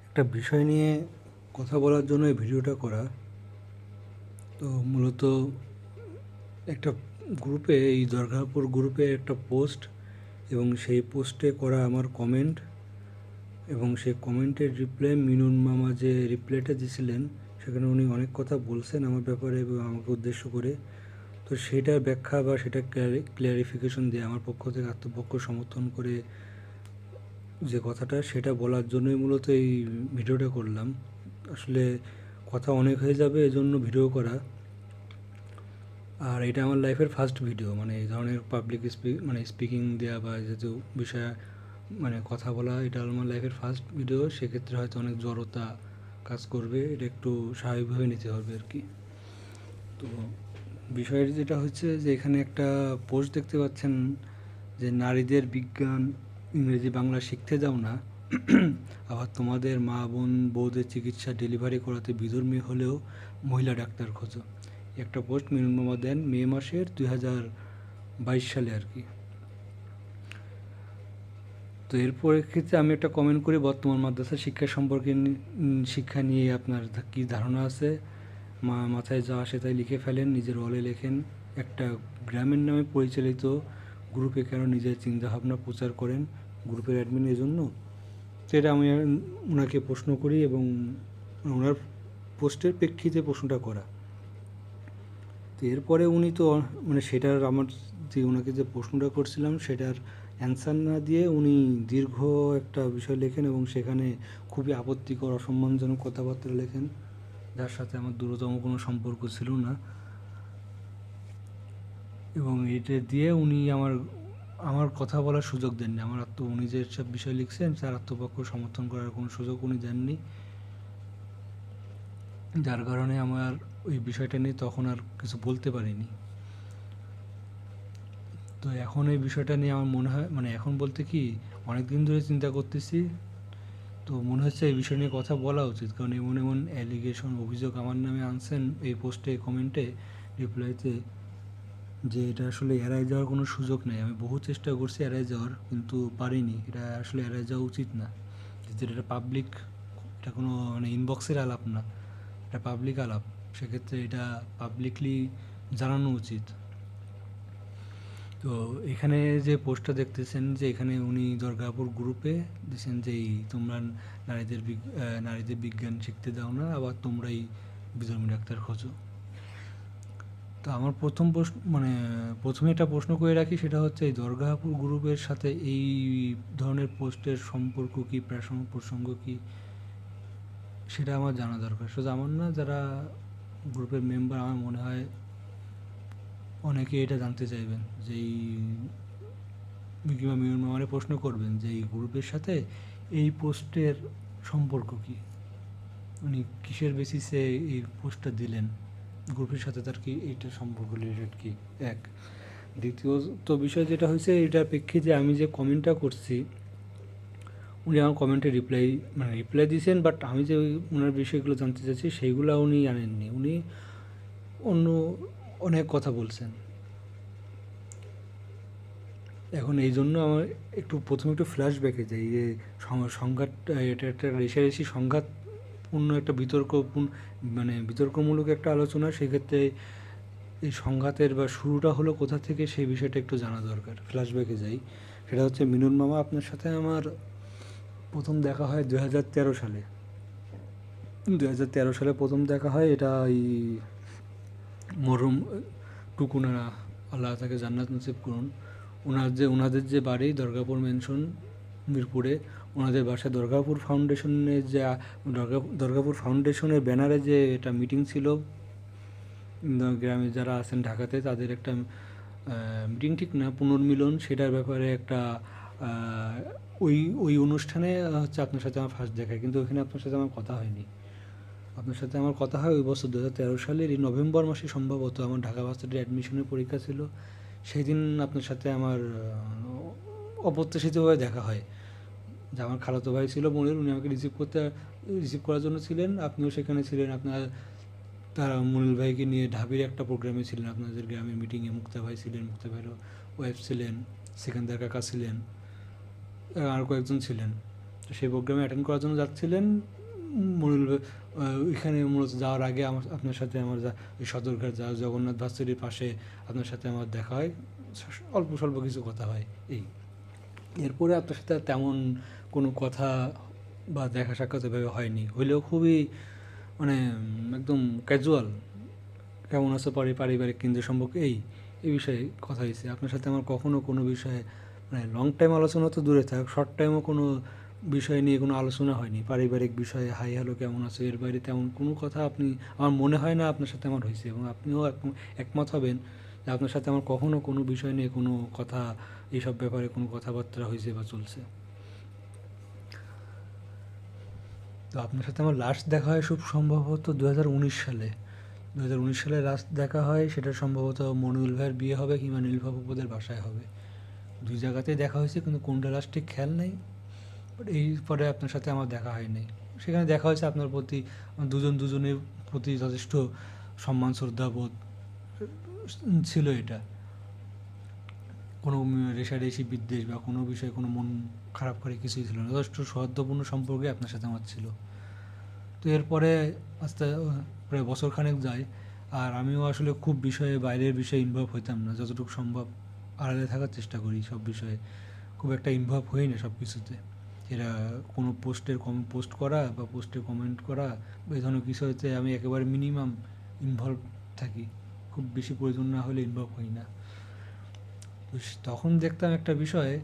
একটা বিষয় নিয়ে কথা বলার জন্য এই ভিডিওটা করা। তো মূলত একটা গ্রুপে, এই দরগাপুর গ্রুপে একটা পোস্ট এবং সেই পোস্টে করা আমার কমেন্ট এবং সেই কমেন্টের রিপ্লাই মিনুন মামা যে রিপ্লাইটা দিয়েছিলেন, সেখানে উনি অনেক কথা বলছেন আমার ব্যাপারে এবং আমাকে উদ্দেশ্য করে। তো সেটার ব্যাখ্যা বা সেটা ক্লিয়ারিফিকেশন দিয়ে আমার পক্ষ থেকে আত্মপক্ষ সমর্থন করে যে কথাটা, সেটা বলার জন্যই মূলত এই ভিডিওটা করলাম। আসলে কথা অনেক হয়ে যাবে এজন্য ভিডিও করা। আর এটা আমার লাইফের ফার্স্ট ভিডিও, মানে এই ধরনের পাবলিক স্পিকিং দেওয়া বা যেহেতু বিষয়ে কথা বলা, এটা আমার লাইফের ফার্স্ট ভিডিও। সেক্ষেত্রে হয়তো অনেক জড়তা কাজ করবে, এটা একটু স্বাভাবিকভাবে নিতে হবে আর কি। তো বিষয়ের যেটা হচ্ছে যে এখানে একটা পোস্ট দেখতে পাচ্ছেন যে নারীদের বিজ্ঞান ইংরেজি বাংলা শিখতে যাও না, আবার তোমাদের মা বোন বউদের চিকিৎসা ডেলিভারি করাতে বিধর্মী হলেও মহিলা ডাক্তার খোঁজো। একটা পোস্ট মিনুন মামা দেন মে মাসের 2022 সালে আর কি। তো এরপর ক্ষেত্রে আমি একটা কমেন্ট করি, বর্তমান মাদ্রাসা শিক্ষা সম্পর্কে শিক্ষা নিয়ে আপনার কী ধারণা আছে? মাথায় যা আসে তাই লিখে ফেলেন, নিজের ওয়ালে লেখেন। একটা গ্রামের নামে পরিচালিত গ্রুপে কেন নিজের চিন্তাভাবনা প্রচার করেন? গ্রুপের অ্যাডমিন এজন্য? তো এটা আমি ওনাকে প্রশ্ন করি এবং ওনার পোস্টের প্রেক্ষিতে প্রশ্নটা করা। তো এরপরে উনি তো সেটার আমার যে ওনাকে যে প্রশ্নটা করছিলাম সেটার অ্যান্সার না দিয়ে উনি দীর্ঘ একটা বিষয় লেখেন এবং সেখানে খুবই আপত্তিকর অসম্মানজনক কথাবার্তা লেখেন, যার সাথে আমার দূরতম কোনো সম্পর্ক ছিল না। এবং এটা দিয়ে উনি আমার আমার কথা বলার সুযোগ দেননি। উনি যে সব বিষয় লিখছেন তার আত্মপক্ষ সমর্থন করার কোনো সুযোগ উনি দেননি, যার কারণে আমার ওই বিষয়টা নিয়ে তখন আর কিছু বলতে পারিনি। তো এখন এই বিষয়টা নিয়ে আমার মনে হয়, এখন বলতে কি, অনেক দিন ধরে চিন্তা করতেছি। তো মনে হচ্ছে এই বিষয় নিয়ে কথা বলা উচিত, কারণ এমন এমন অ্যালিগেশন, অভিযোগ আমার নামে আনছেন এই পোস্টে, কমেন্টে, রিপ্লাইতে, যে এটা আসলে এড়াই যাওয়ার কোনো সুযোগ নেই। আমি বহু চেষ্টা করছি এড়াই যাওয়ার, কিন্তু পারিনি। এটা আসলে এড়াই যাওয়া উচিত না, যেহেতু এটা পাবলিক, এটা কোনো ইনবক্সের আলাপ না, এটা পাবলিক আলাপ। সেক্ষেত্রে এটা পাবলিকলি জানানো উচিত। তো এখানে যে পোস্টটা দেখতেছেন, যে এখানে উনি দুর্গাপুর গ্রুপে দিয়েছেন যে তোমরা নারীদের বিজ্ঞান শিখতে দাও না, আবার তোমরাই বিধর্মী ডাক্তার খোঁজো। তো আমার প্রথমে একটা প্রশ্ন করে রাখি, সেটা হচ্ছে এই দুর্গাপুর গ্রুপের সাথে এই ধরনের পোস্টের সম্পর্ক কী, প্রসঙ্গ কী, সেটা আমার জানা দরকার। শুধু আমার না, যারা গ্রুপের মেম্বার, আমার মনে হয় অনেকে এটা জানতে চাইবেন যে কিংবা মেয়র প্রশ্ন করবেন যে এই গ্রুপের সাথে এই পোস্টের সম্পর্ক কী, উনি কিসের বেসিসে এই পোস্টটা দিলেন, গ্রুপের সাথে তার কি এইটার সম্পর্ক রিলেটেড কি। এক দ্বিতীয়ত বিষয় যেটা হয়েছে, এটার প্রেক্ষিতে আমি যে কমেন্টটা করছি, উনি আমার কমেন্টে রিপ্লাই দিয়েছেন, বাট আমি যে ওনার বিষয়গুলো জানতে চাইছি সেইগুলো উনি জানেননি। উনি অন্য অনেক কথা বলছেন। এখন এই জন্য আমার প্রথমে একটু ফ্ল্যাশব্যাকে যাই, যে সংঘাতটা, এটা একটা রেষারেষি সংঘাতপূর্ণ একটা বিতর্কমূলক একটা আলোচনা। সেক্ষেত্রে এই সংঘাতের বা শুরুটা হলো কোথা থেকে, সেই বিষয়টা একটু জানা দরকার। ফ্ল্যাশব্যাকে যাই, সেটা হচ্ছে মিনুন মামা, আপনার সাথে আমার প্রথম দেখা হয় 2013 সালে। 2013 সালে প্রথম দেখা হয়। এটা এই মরহুম টুকুনা, আল্লাহ তাকে জান্নাত নসিব করুন, ওনাদের যে বাড়ি দুর্গাপুর মেনশন মিরপুরে, ওনাদের বাসায় দুর্গাপুর ফাউন্ডেশনের ব্যানারে যে এটা মিটিং ছিল, গ্রামে যারা আছেন ঢাকাতে তাদের একটা মিটিং ঠিক না, পুনর্মিলন, সেটার ব্যাপারে একটা ওই ওই অনুষ্ঠানে হচ্ছে আপনার সাথে আমার ফার্স্ট দেখা, কিন্তু ওইখানে আপনার সাথে আমার কথা হয়নি। আপনার সাথে আমার কথা হয় ওই বছর 2013 সালের এই নভেম্বর মাসে সম্ভবত। আমার ঢাকা ভার্সিটির অ্যাডমিশনের পরীক্ষা ছিল, সেই দিন আপনার সাথে আমার অপ্রত্যাশিতভাবে দেখা হয়। যে আমার খালাতো ভাই ছিল মনির, উনি আমাকে রিসিভ করার জন্য ছিলেন, আপনিও সেখানে ছিলেন। তারা মনির ভাইকে নিয়ে ঢাবির একটা প্রোগ্রামে ছিলেন, আপনাদের গ্রামের মিটিংয়ে। মুক্তা ভাই ছিলেন, মুক্তা ভাইয়ের ওয়াইফ ছিলেন, সেখানদার কাকা ছিলেন, আর কয়েকজন ছিলেন। তো সেই প্রোগ্রামে অ্যাটেন্ড করার জন্য যাচ্ছিলেন। মূল ওইখানে মূলত যাওয়ার আগে আপনার সাথে আমার ওই সদরঘাট জগন্নাথ ভার্সিটির পাশে আপনার সাথে আমার দেখা হয়, অল্প স্বল্প কিছু কথা হয় এই। এরপরে আপনার সাথে আর তেমন কোনো কথা বা দেখা সাক্ষাৎ এভাবে হয়নি, হইলেও খুবই মানে একদম ক্যাজুয়াল, কেমন আছে পারিবারিক কেন্দ্র সম্পর্কে এই বিষয়ে কথা হয়েছে। আপনার সাথে আমার কখনো কোনো বিষয়ে মানে লং টাইম আলোচনা তো দূরে থাক, শর্ট টাইমও কোনো বিষয় নিয়ে কোনো আলোচনা হয়নি। পারিবারিক বিষয়ে হাই হ্যালো কেমন আছে, এর বাইরে তেমন কোনো কথা আমার মনে হয় না আপনার সাথে আমার হয়েছে, এবং আপনিও একমত হবেন যে আপনার সাথে আমার কখনো কোনো বিষয় নিয়ে কোনো কথা, এইসব ব্যাপারে কোনো কথাবার্তা হয়েছে বা চলছে। তো আপনার সাথে আমার লাস্ট দেখা হয় খুব সম্ভবত 2019 সালে। 2019 সালে লাস্ট দেখা হয়, সেটা সম্ভবত মনিউল ভাইয়ের বিয়ে হবে কিংবা নীলভাবুপদের বাসায় হবে। দুই জায়গাতেই দেখা হয়েছে, কিন্তু কোনটা লাস্ট ঠিক খেয়াল নেই। বাট এই পরে আপনার সাথে আমার দেখা হয়নি। সেখানে দেখা হয়েছে আপনার প্রতি, দুজনের প্রতি যথেষ্ট সম্মান শ্রদ্ধাবোধ ছিল। এটা কোনো রেষারেষি বিদ্বেষ বা কোনো বিষয়ে কোনো মন খারাপ করে কিছুই ছিল না, যথেষ্ট সৌহার্দ্যপূর্ণ সম্পর্কে আপনার সাথে আমার ছিল। তো এরপরে আস্তে প্রায় বছরখানেক যায়, আর আমিও আসলে খুব বাইরের বিষয়ে ইনভলভ হইতাম না, যতটুকু সম্ভব আড়ালে থাকার চেষ্টা করি, সব বিষয়ে খুব একটা ইনভলভ হই না সব কিছুতে। এরা কোনো পোস্ট করা বা পোস্টে কমেন্ট করা বা এই ধরনের বিষয়তে আমি একেবারে মিনিমাম ইনভলভ থাকি, খুব বেশি প্রয়োজন না হলে ইনভলভ হই না। তো তখন দেখতাম একটা বিষয়ে,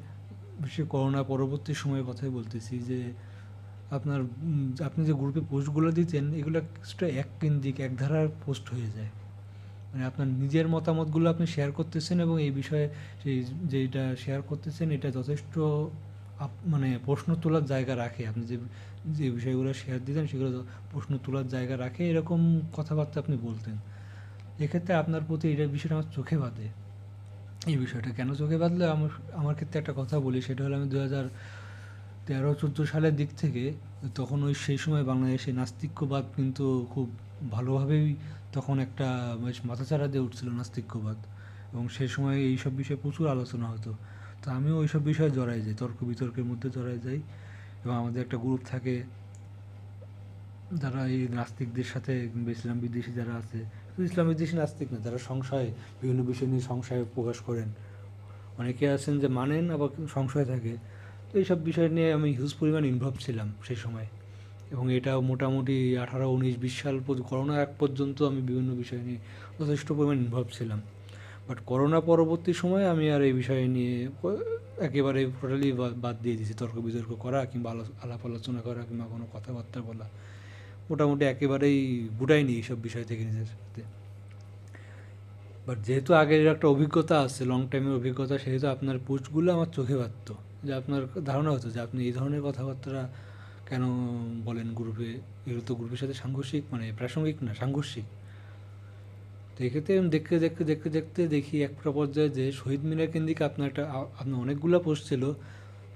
বিশেষ করোনা পরবর্তী সময়ের কথাই বলতেছি, যে আপনি যে গ্রুপে পোস্টগুলো দিতেন, এগুলো কিছুটা এককেন্দ্রিক, একধারার পোস্ট হয়ে যায়। মানে আপনার নিজের মতামতগুলো আপনি শেয়ার করতেছেন, এবং এই বিষয়ে সেই যেটা শেয়ার করতেছেন এটা যথেষ্ট মানে প্রশ্ন তোলার জায়গা রাখে। আপনি যে যে বিষয়গুলো শেয়ার দিতেন সেগুলো প্রশ্ন তোলার জায়গা রাখে, এরকম কথাবার্তা আপনি বলতেন। এক্ষেত্রে আপনার প্রতি এই বিষয়টা আমার চোখে বাঁধে। এই বিষয়টা কেন চোখে বাঁধলে, আমার ক্ষেত্রে একটা কথা বলি, সেটা হলো আমি 2013-14 সালের দিক থেকে, তখন সেই সময় বাংলাদেশে নাস্তিক্যবাদ কিন্তু খুব ভালোভাবেই তখন একটা বেশ মাথাচাড়া দিয়ে উঠছিল নাস্তিক্যবাদ, এবং সেই সময় এইসব বিষয়ে প্রচুর আলোচনা হতো। তো আমিও ওইসব বিষয়ে জড়াই যাই, তর্ক বিতর্কের মধ্যে জড়াই যাই, এবং আমাদের একটা গ্রুপ থাকে যারা এই নাস্তিকদের সাথে, ইসলাম বিদ্বেষী যারা আছে, শুধু ইসলাম বিদ্বেষী নাস্তিক না, যারা সংশয়, বিভিন্ন বিষয় নিয়ে সংশয় প্রকাশ করেন, অনেকে আছেন যে মানেন আবার সংশয় থাকে। তো এইসব বিষয় নিয়ে আমি হিউজ পরিমাণ ইনভলভ ছিলাম সেই সময়, এবং এটা মোটামুটি 18, 19, 20 সাল করোনার আগ পর্যন্ত আমি বিভিন্ন বিষয় নিয়ে যথেষ্ট পরিমাণ ইনভলভ ছিলাম। বাট করোনা পরবর্তী সময়ে আমি আর এই বিষয় নিয়ে একেবারে টোটালি বাদ দিয়ে দিয়েছি, তর্ক বিতর্ক করা কিংবা আলাপ আলোচনা করা কিংবা কোনো কথাবার্তা বলা, মোটামুটি একেবারেই গুটাই নিই এইসব বিষয় থেকে নিজের সাথে। বাট যেহেতু আগের একটা অভিজ্ঞতা আছে, লং টাইমের অভিজ্ঞতা, সেহেতু আপনার পোস্টগুলো আমার চোখে বাঁধত, যে আপনার ধারণা হতো যে আপনি এই ধরনের কথাবার্তা কেন বলেন গ্রুপে, এগুলো তো গ্রুপের সাথে সাংঘর্ষিক, মানে প্রাসঙ্গিক না, সাংঘর্ষিক। তো এক্ষেত্রে আমি দেখতে দেখতে দেখতে দেখতে দেখি একটা পর্যায়ে যে শহীদ মিনার কেন্দ্রিক আপনার অনেকগুলো পোস্ট ছিল।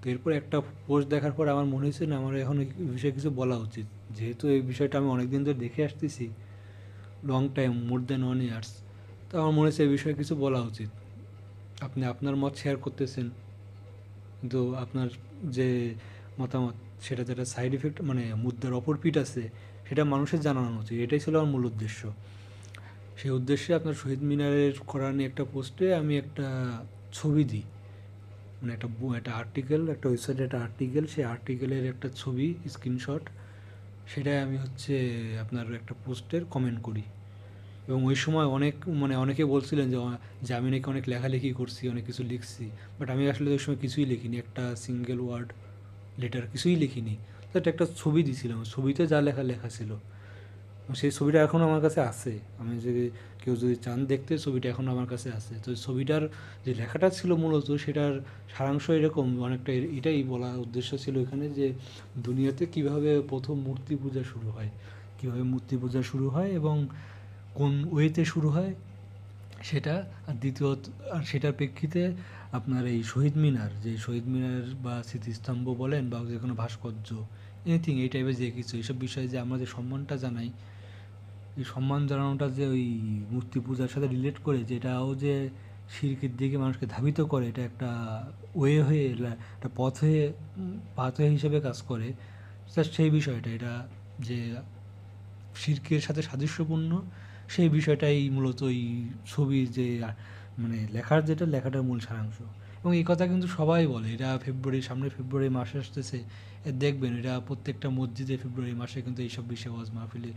তো এরপর একটা পোস্ট দেখার পর আমার মনে হয়েছে না, আমার এখন এই বিষয়ে কিছু বলা উচিত, যেহেতু এই বিষয়টা আমি অনেক দিন ধরে দেখে আসতেছি, long time, more than 1 years. তো আমার মনে হচ্ছে এই বিষয়ে কিছু বলা উচিত। আপনি আপনার মত শেয়ার করতেছেন, কিন্তু আপনার যে মতামত, সেটা যেটা সাইড ইফেক্ট, মানে মুদ্রার অপর পিঠ আছে, সেটা মানুষের জানানো উচিত। এটাই ছিল আমার মূল উদ্দেশ্য। সেই উদ্দেশ্যে আপনার শহীদ মিনারের করা নিয়ে একটা পোস্টে আমি একটা ছবি দিই, মানে একটা আর্টিকেল, একটা ওয়েবসাইটে একটা আর্টিকেল, সেই আর্টিকেলের একটা ছবি স্ক্রিনশট, সেটাই আমি আপনার একটা পোস্টের কমেন্ট করি। এবং ওই সময় অনেকে বলছিলেন যে আমি নাকি অনেক লেখালেখি করছি, অনেক কিছু লিখছি। বাট আমি আসলে ওই সময় কিছুই লিখিনি, একটা সিঙ্গেল ওয়ার্ড, লেটার কিছুই লিখিনি। তো এটা একটা ছবি দিছিলাম, ছবিতে যা লেখা লেখা ছিল, সেই ছবিটা এখনও আমার কাছে আছে। আমি যদি কেউ যদি চান দেখতে, ছবিটা এখনও আমার কাছে আছে। তো ছবিটার যে লেখাটা ছিল মূলত, সেটার সারাংশ এরকম অনেকটা, এটাই বলার উদ্দেশ্য ছিল এখানে, যে দুনিয়াতে কিভাবে প্রথম মূর্তি পূজা শুরু হয়, কীভাবে মূর্তি পূজা শুরু হয় এবং কোন ওয়েতে শুরু হয় সেটা। আর দ্বিতীয়ত, আর সেটার প্রেক্ষিতে আপনার এই শহীদ মিনার বা স্মৃতিস্তম্ভ বলেন বা যে কোনো ভাস্কর্য, এনিথিং এই টাইপের যে কিছু, এইসব বিষয়ে যে আমরা যে সম্মানটা জানাই, এই সম্মান জানানোটা যে ওই মূর্তি পূজার সাথে রিলেট করে, যেটাও যে শিরকের দিকে মানুষকে ধাবিত করে, এটা একটা ওয়ে হয়ে একটা পথ হয়ে পাথওয়ে হিসেবে কাজ করে, জাস্ট সেই বিষয়টা এটা যে শিরকের সাথে সাদৃশ্যপূর্ণ, সেই বিষয়টাই মূলত এই ছবির যে মানে লেখাটার মূল সারাংশ। এবং এই কথা কিন্তু সবাই বলে, এটা সামনে ফেব্রুয়ারি মাসে আসতেছে, দেখবেন এটা প্রত্যেকটা মসজিদে ফেব্রুয়ারি মাসে কিন্তু এইসব বিষয়ে ওয়াজ মাহফিলে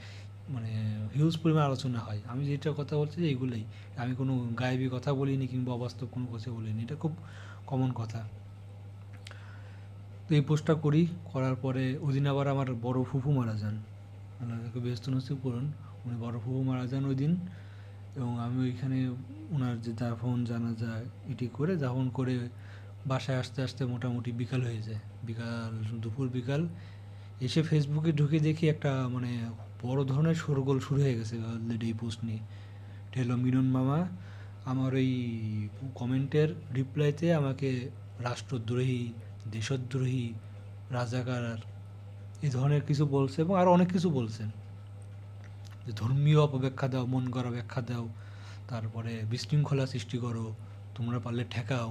মানে হিউজ পরিমাণ আলোচনা হয়। আমি যেটা কথা বলছি যে এইগুলোই, আমি কোনো গায়েবী কথা বলিনি কিংবা অবাস্তব কোনো কথা বলিনি, এটা খুব কমন কথা। তো এই পোস্টটা করার পরে ওদিন আবার আমার বড় ফুফু মারা যান, ওনাকে ব্যস্ত নসিব করুন, উনি বড় ফুফু মারা যান ওই দিন। এবং আমি ওইখানে ওনার যে দাফন জানাজা এটি করে দাফন করে বাসায় আসতে আসতে মোটামুটি বিকাল হয়ে যায়, দুপুর বিকাল। এসে ফেসবুকে ঢুকে দেখি একটা মানে বড় ধরনের শোরগোল শুরু হয়ে গেছে অলরেডি এই পোস্ট নিয়ে। এটা হলো মিনন মামা আমার ওই কমেন্টের রিপ্লাইতে আমাকে রাষ্ট্রদ্রোহী, দেশদ্রোহী, রাজাকার এই ধরনের কিছু বলছে এবং আরও অনেক কিছু বলছেন, যে ধর্মীয় অপব্যাখ্যা দাও, মন গড়া ব্যাখ্যা দাও, তারপরে বিশৃঙ্খলা সৃষ্টি করো, তোমরা পারলে ঠেকাও।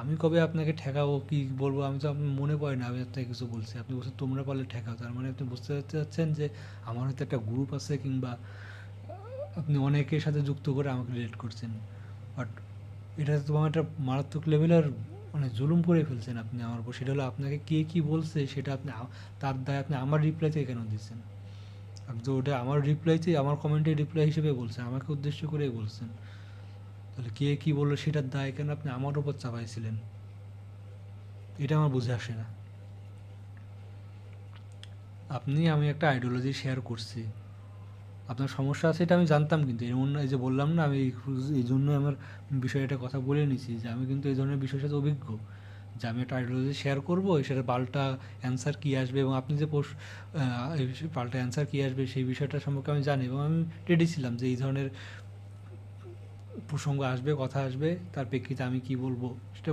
আমি কবে আপনাকে ঠেকাবো কি বলবো, আমি তো আপনার মনে পড়ে না আমি আপনাকে কিছু বলছি, আপনি বলছেন তোমরা পারলে ঠেকাও, তার মানে আপনি বুঝতে চাচ্ছেন যে আমার হয়তো একটা গ্রুপ আছে কিংবা আপনি অনেকের সাথে যুক্ত করে আমাকে রিলেট করছেন। বাট এটা তো আমার একটা মারাত্মক লেভেলের মানে জুলুম করে ফেলছেন আপনি আমার উপর। সেটা হলো আপনাকে কে কী বলছে সেটা আপনি তার দায় আপনি আমার রিপ্লাইতে কেন দিচ্ছেন? আপনি তো ওটা আমার রিপ্লাইতে, আমার কমেন্টের রিপ্লাই হিসেবে বলছেন, আমাকে উদ্দেশ্য করেই বলছেন। তাহলে কে কী বললো সেটার দায় কেন আপনি আমার উপর চাপাইছিলেন? এটা আমার বুঝে আসে না। আমি একটা আইডিওলজি শেয়ার করছি, আপনার সমস্যা আছে এটা আমি জানতাম, কিন্তু এমন না এই যে বললাম না আমি এই জন্য আমার বিষয়টা কথা বলে নিছি যে আমি কিন্তু এই ধরনের বিষয়ের সাথে অভিজ্ঞ, যে আমি একটা আইডিওলজি শেয়ার করবো, সেটা পাল্টা অ্যান্সার কী আসবে এবং আপনি যে এই বিষয়ে পাল্টা অ্যান্সার কী আসবে সেই বিষয়টা সম্পর্কে আমি জানি এবং আমি রেডি ছিলাম যে এই ধরনের প্রসঙ্গ আসবে, কথা আসবে, তার প্রেক্ষিতে আমি কী বলবো সেটা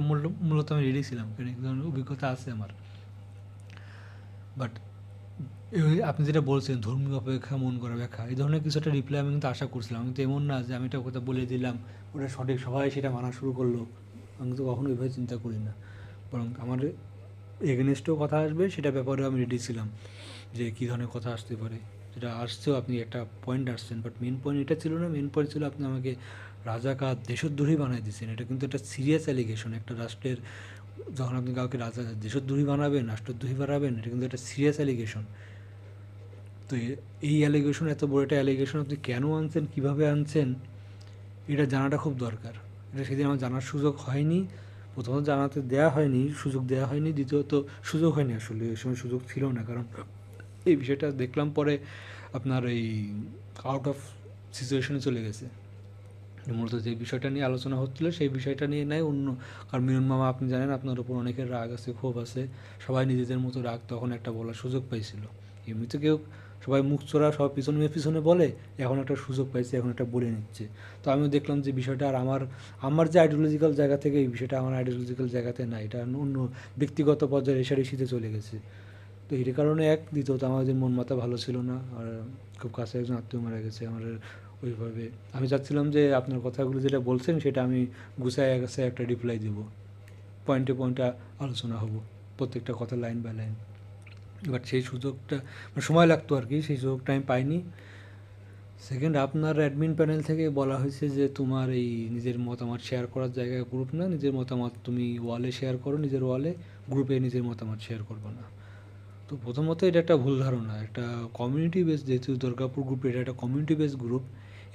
মূলত আমি রেডি ছিলাম, কারণ এই ধরনের অভিজ্ঞতা আছে আমার। বাট আপনি যেটা বলছেন ধর্মীয় অপেক্ষা মন করা ব্যাখ্যা, এই ধরনের কিছু একটা রিপ্লাই আমি কিন্তু আশা করছিলাম। আমি তো এমন না যে আমি একটা কথা বলে দিলাম ওটা সঠিক সবাই সেটা মানা শুরু করলো, আমি তো কখনো ওইভাবে চিন্তা করি না। বরং আমার এগেনস্টেও কথা আসবে সেটা ব্যাপারেও আমি রেডি ছিলাম যে কী ধরনের কথা আসতে পারে। যেটা আসছেও, আপনি একটা পয়েন্ট আসছেন, বাট মেন পয়েন্ট এটা ছিল না। মেন পয়েন্ট ছিল আপনি আমাকে রাজাকার দেশদ্রোহী বানাই দিচ্ছেন। এটা কিন্তু একটা সিরিয়াস অ্যালিগেশন। একটা রাষ্ট্রের যখন আপনি কাউকে দেশদ্রোহী বানাবেন, রাষ্ট্রদ্রোহী বানাবেন, এটা কিন্তু একটা সিরিয়াস অ্যালিগেশন। তো এই অ্যালিগেশন, এত বড় একটা অ্যালিগেশন আপনি কেন আনছেন, কীভাবে আনছেন, এটা জানাটা খুব দরকার। এটা সেদিন আমার জানার সুযোগ হয়নি। প্রথমত জানাতে দেওয়া হয়নি, সুযোগ দেওয়া হয়নি। দ্বিতীয়ত সুযোগ হয়নি, আসলে ওই সময় সুযোগ ছিল না, কারণ এই বিষয়টা দেখলাম পরে আপনার এই আউট অফ সিচুয়েশনে চলে গেছে। মূলত যে বিষয়টা নিয়ে আলোচনা হচ্ছিলো সেই বিষয়টা নিয়ে নেয় অন্য, কারণ মিলন মামা আপনি জানেন আপনার উপর অনেকের রাগ আছে, ক্ষোভ আছে, সবাই নিজেদের মতো রাগ তখন একটা বলার সুযোগ পাইছিল। এমনিতে কেউ সবাই মুখ চোরা সব পিছনে পিছনে বলে, এখন একটা সুযোগ পাইছে, এখন একটা বলে নিচ্ছে। তো আমিও দেখলাম যে বিষয়টা আর আমার যে আইডিওলজিক্যাল জায়গা থেকে এই বিষয়টা আমার আইডিওলজিক্যাল জায়গাতে না, এটা অন্য ব্যক্তিগত পর্যায়ে রেষারেষিতে চলে গেছে। তো এই কারণে দ্বিতীয়ত আমাদের মন মাথা ভালো ছিল না, আর খুব কাছে একজন আত্মীয় মারা গেছে আমার। ওইভাবে আমি চাচ্ছিলাম যে আপনার কথাগুলো যেটা বলছেন সেটা আমি গুছায় গেছে একটা রিপ্লাই দেবো, পয়েন্টে পয়েন্টে আলোচনা হবো প্রত্যেকটা কথা লাইন বাই লাইন। বাট সেই সুযোগটা সময় লাগতো আর কি, সেই সুযোগটা আমি পাইনি। সেকেন্ড, আপনার অ্যাডমিন প্যানেল থেকে বলা হয়েছে যে তোমার এই নিজের মতামত শেয়ার করার জায়গায় গ্রুপ না, নিজের মতামত তুমি ওয়ালে শেয়ার করো, নিজের ওয়ালে, গ্রুপে নিজের মতামত শেয়ার করবো না। তো প্রথমত এটা একটা ভুল ধারণা। একটা কমিউনিটি বেস, যেহেতু দুর্গাপুর গ্রুপ এটা একটা কমিউনিটি বেস গ্রুপ,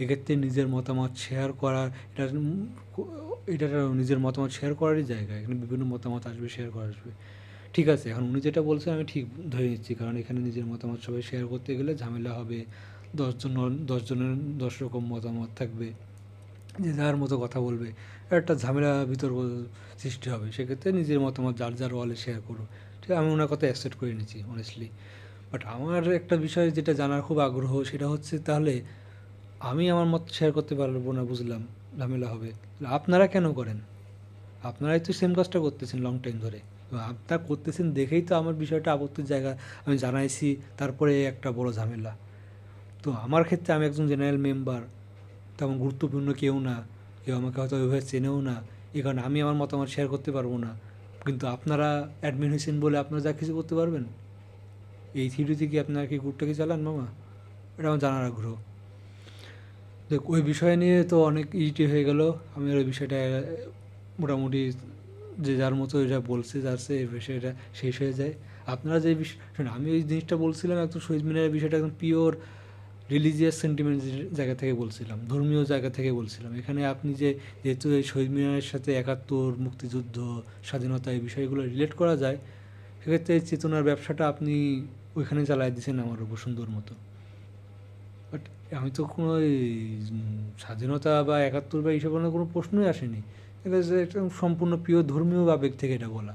এক্ষেত্রে নিজের মতামত শেয়ার করা এটা এটা নিজের মতামত শেয়ার করারই জায়গা। এখানে বিভিন্ন মতামত আসবে, শেয়ার করা আসবে, ঠিক আছে। এখন উনি যেটা বলছেন আমি ঠিক ধরে নিচ্ছি, কারণ এখানে নিজের মতামত সবাই শেয়ার করতে গেলে ঝামেলা হবে, 10 জনের 10 রকম মতামত থাকবে, যে যার মতো কথা বলবে, একটা ঝামেলা বিতর্ক সৃষ্টি হবে। সেক্ষেত্রে নিজের মতামত যার যার ওয়ালে শেয়ার করো, ঠিক আমি ওনার কথা অ্যাকসেপ্ট করে নিচ্ছি অনেস্টলি। বাট আমার একটা বিষয় যেটা জানার খুব আগ্রহ, সেটা হচ্ছে তাহলে আমি আমার মত শেয়ার করতে পারবো না, বুঝলাম ঝামেলা হবে, আপনারা কেন করেন? আপনারাই তো সেম কাজটা করতেছেন লং টাইম ধরে, এবং আপনারা করতেছেন দেখেই তো আমার বিষয়টা আপত্তির জায়গা আমি জানাইছি, তারপরে একটা বড় ঝামেলা। তো আমার ক্ষেত্রে আমি একজন জেনারেল মেম্বার, তেমন গুরুত্বপূর্ণ কেউ না, কেউ আমাকে হয়তো ওইভাবে চেনেও না, এই কারণে আমি আমার মতামত শেয়ার করতে পারবো না, কিন্তু আপনারা অ্যাডমিন হয়েছেন বলে আপনারা যা কিছু করতে পারবেন। এই থিওরিতে কি আপনারা কি গ্রুপটাকে চালান মামা? এটা আমার জানার আগ্রহ। দেখ, ওই বিষয় নিয়ে তো অনেক ইটি হয়ে গেল। আমি ওই বিষয়টা মোটামুটি যে যার মতো এটা বলছে যাচ্ছে এই বিষয়টা শেষ হয়ে যায়। আপনারা যে বিষয় শোনেন, আমি ওই জিনিসটা বলছিলাম একদম শহীদ মিনারের বিষয়টা একদম পিওর রিলিজিয়াস সেন্টিমেন্ট জায়গা থেকে বলছিলাম, ধর্মীয় জায়গা থেকে বলছিলাম। এখানে আপনি যে যেহেতু এই শহীদ মিনারের সাথে একাত্তর, মুক্তিযুদ্ধ, স্বাধীনতা এই বিষয়গুলো রিলেট করা যায়, সেক্ষেত্রে এই চেতনার ব্যবসাটা আপনি ওইখানে চালাই দিয়েছেন আমার উপর সুন্দর মতো। বাট আমি তো কোনো স্বাধীনতা বা একাত্তর বা এইসব কোনো প্রশ্নই আসেনি। এটা যে একটা সম্পূর্ণ প্রিয় ধর্মীয় আবেগ থেকে এটা বলা।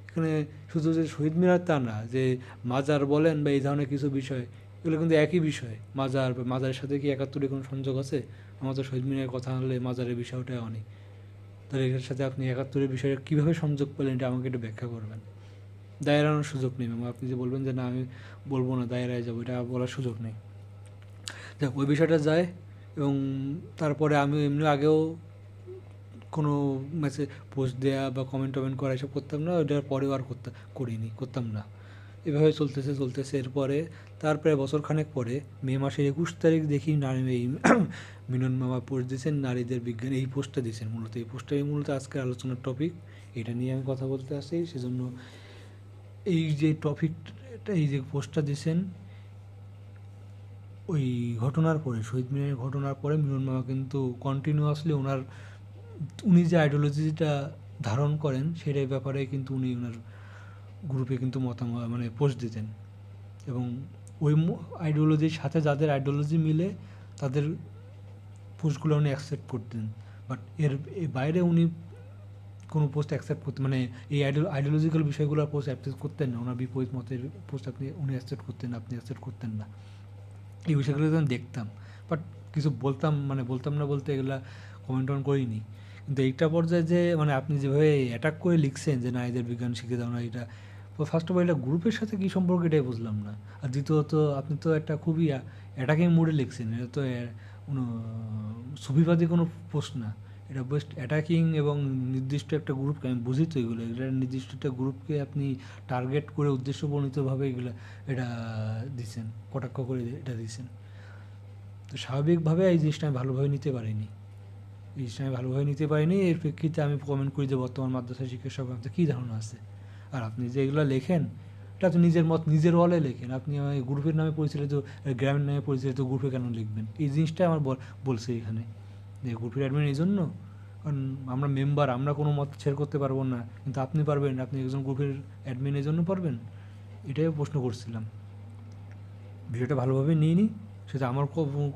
এখানে শুধু যে শহীদ মিনার তা না, যে মাজার বলেন বা এই ধরনের কিছু বিষয়, এগুলো কিন্তু একই বিষয়। মাজার বা মাজারের সাথে কি একাত্তরের কোনো সংযোগ আছে? আমার তো শহীদ মিনারের কথা হলে মাজারের বিষয়টা অনেক। তাহলে এটার সাথে আপনি একাত্তরের বিষয়ে কীভাবে সংযোগ পেলেন, এটা আমাকে একটু ব্যাখ্যা করবেন। দায় এড়ানোর সুযোগ নেই ম্যাম। আপনি যে বলবেন যে না আমি বলবো না, দায় এড়ায় যাবো, এটা বলার সুযোগ নেই। যাক, ওই বিষয়টা যায়। এবং তারপরে আমি এমনি আগেও কোনো মেসেজ পোস্ট দেওয়া বা কমেন্ট করা এসব করতাম না, ওইটার পরেও আর করতাম না। এভাবে চলতেছে। এরপরে তার প্রায় বছরখানেক পরে মে মাসের 21 তারিখ দেখি এই মিনন মামা পোস্ট দিয়েছেন, নারীদের বিজ্ঞান, এই পোস্টটা দিয়েছেন। মূলত এই পোস্টটাই মূলত আজকের আলোচনার টপিক। এটা নিয়ে আমি কথা বলতে আসি, সেজন্য এই যে টপিকটা, এই যে পোস্টটা দিয়েছেন, ওই ঘটনার পরে, শহীদ মিনারের ঘটনার পরে মিলন মামা কিন্তু কন্টিনিউয়াসলি উনি যে আইডিওলজিটা ধারণ করেন সেটার ব্যাপারে কিন্তু উনি ওনার গ্রুপে কিন্তু মতামত মানে পোস্ট দিতেন। এবং ওই আইডিওলজির সাথে যাদের আইডিওলজি মিলে তাদের পোস্টগুলো উনি অ্যাকসেপ্ট করতেন। বাট এর বাইরে উনি কোনো পোস্ট অ্যাকসেপ্ট করতেন, মানে এই আইডিওলজিক্যাল বিষয়গুলোর পোস্ট অ্যাকসেপ্ট করতেন না। ওনার বিপরীত মতের পোস্ট উনি অ্যাকসেপ্ট করতেন, আপনি অ্যাকসেপ্ট করতেন না। এই বিষয়গুলো যখন দেখতাম, বাট কিছু বলতাম না বলতে এগুলা কমেন্ট করিনি। কিন্তু এইটা পর্যায়ে যে মানে আপনি যেভাবে অ্যাটাক করে লিখছেন যে না এদের বিজ্ঞান শিখে দাও না, এটা ফার্স্ট অফ অল এটা গ্রুপের সাথে কী সম্পর্ক এটাই বুঝলাম না। আর দ্বিতীয়ত আপনি তো একটা খুবই অ্যাটাকিং মুডে লিখছেন। এটা তো কোনো সুফিবাদী কোনো পোস্ট না, এটা বেস্ট অ্যাটাকিং। এবং নির্দিষ্ট একটা গ্রুপকে আমি বুঝি তো এগুলো, এটা নির্দিষ্ট একটা গ্রুপকে আপনি টার্গেট করে উদ্দেশ্যপ্রণীতভাবে এটা দিছেন, কটাক্ষ করে এটা দিছেন। তো স্বাভাবিকভাবে এই জিনিসটা আমি ভালোভাবে নিতে পারিনি। এর প্রেক্ষিতে আমি কমেন্ট করি যে বর্তমান মাদ্রাসা শিক্ষা সম্পর্কে কী ধারণা আছে। আর আপনি যে এগুলো লেখেন, এটা তো নিজের মত নিজের ওয়ালে লেখেন। আপনি আমার গ্রুপের নামে পরিচালিত, গ্রামের নামে পরিচালিত গ্রুপে কেন লিখবেন? এই জিনিসটাই আমার বলছে এখানে, যে গ্রুপের অ্যাডমিন এই জন্য, কারণ আমরা মেম্বার, আমরা কোনো মত শেয়ার করতে পারবো না, কিন্তু আপনি পারবেন। আপনি একজন গ্রুপের অ্যাডমিন এই জন্য পারবেন, এটাই প্রশ্ন করছিলাম। ভিডিওটা ভালোভাবে নিইনি, সেটা আমার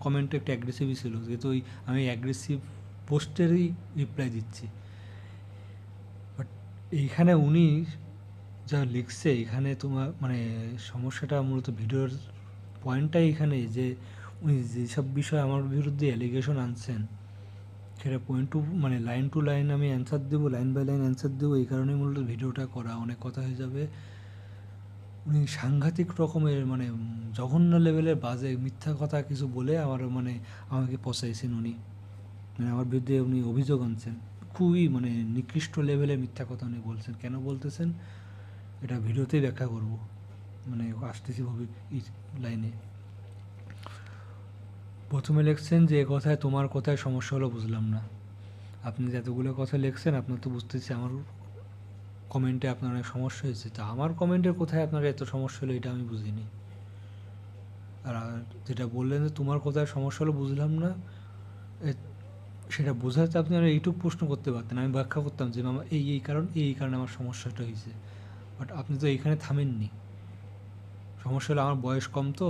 কমেন্টটা একটু অ্যাগ্রেসিভই ছিল, যেহেতু আমি অ্যাগ্রেসিভ পোস্টেরই রিপ্লাই দিচ্ছি। বাট এইখানে উনি যা লিখছে, এখানে তোমার মানে সমস্যাটা মূলত ভিডিওর পয়েন্টটাই এখানে, যে উনি যেসব বিষয়ে আমার বিরুদ্ধে অ্যালিগেশন আনছেন সেটা পয়েন্ট টু মানে লাইন টু লাইন আমি অ্যান্সার দেবো, লাইন বাই লাইন অ্যান্সার দেবো। এই কারণেই মূলত ভিডিওটা করা, অনেক কথা হয়ে যাবে। উনি সাংঘাতিক রকমের মানে জঘন্য লেভেলের বাজে মিথ্যা কথা কিছু বলে আমাকে পচাইছেন উনি। মানে আমার বিরুদ্ধে উনি অভিযোগ আনছেন, খুবই মানে নিকৃষ্ট লেভেলের মিথ্যা কথা উনি বলছেন। কেন বলতেছেন এটা ভিডিওতেই ব্যাখ্যা করব, মানে আসতেছি এই লাইনে। প্রথমে লিখছেন যে তোমার কথায় সমস্যা হলো বুঝলাম না। আপনি যে এতগুলো কথা লিখছেন, আপনার তো বুঝতেছি আমার কমেন্টে আপনার অনেক সমস্যা হয়েছে। তা আমার কমেন্টের কোথায় আপনার এত সমস্যা হলো এটা আমি বুঝিনি। আর যেটা বললেন যে তোমার কোথায় সমস্যা হলো বুঝলাম না, সেটা বোঝাতে আপনি আর এইটুকু প্রশ্ন করতে পারতেন, আমি ব্যাখ্যা করতাম যে মামা এই কারণে আমার সমস্যাটা হয়েছে। বাট আপনি তো এইখানে থামেননি। সমস্যা হলো আমার বয়স কম, তো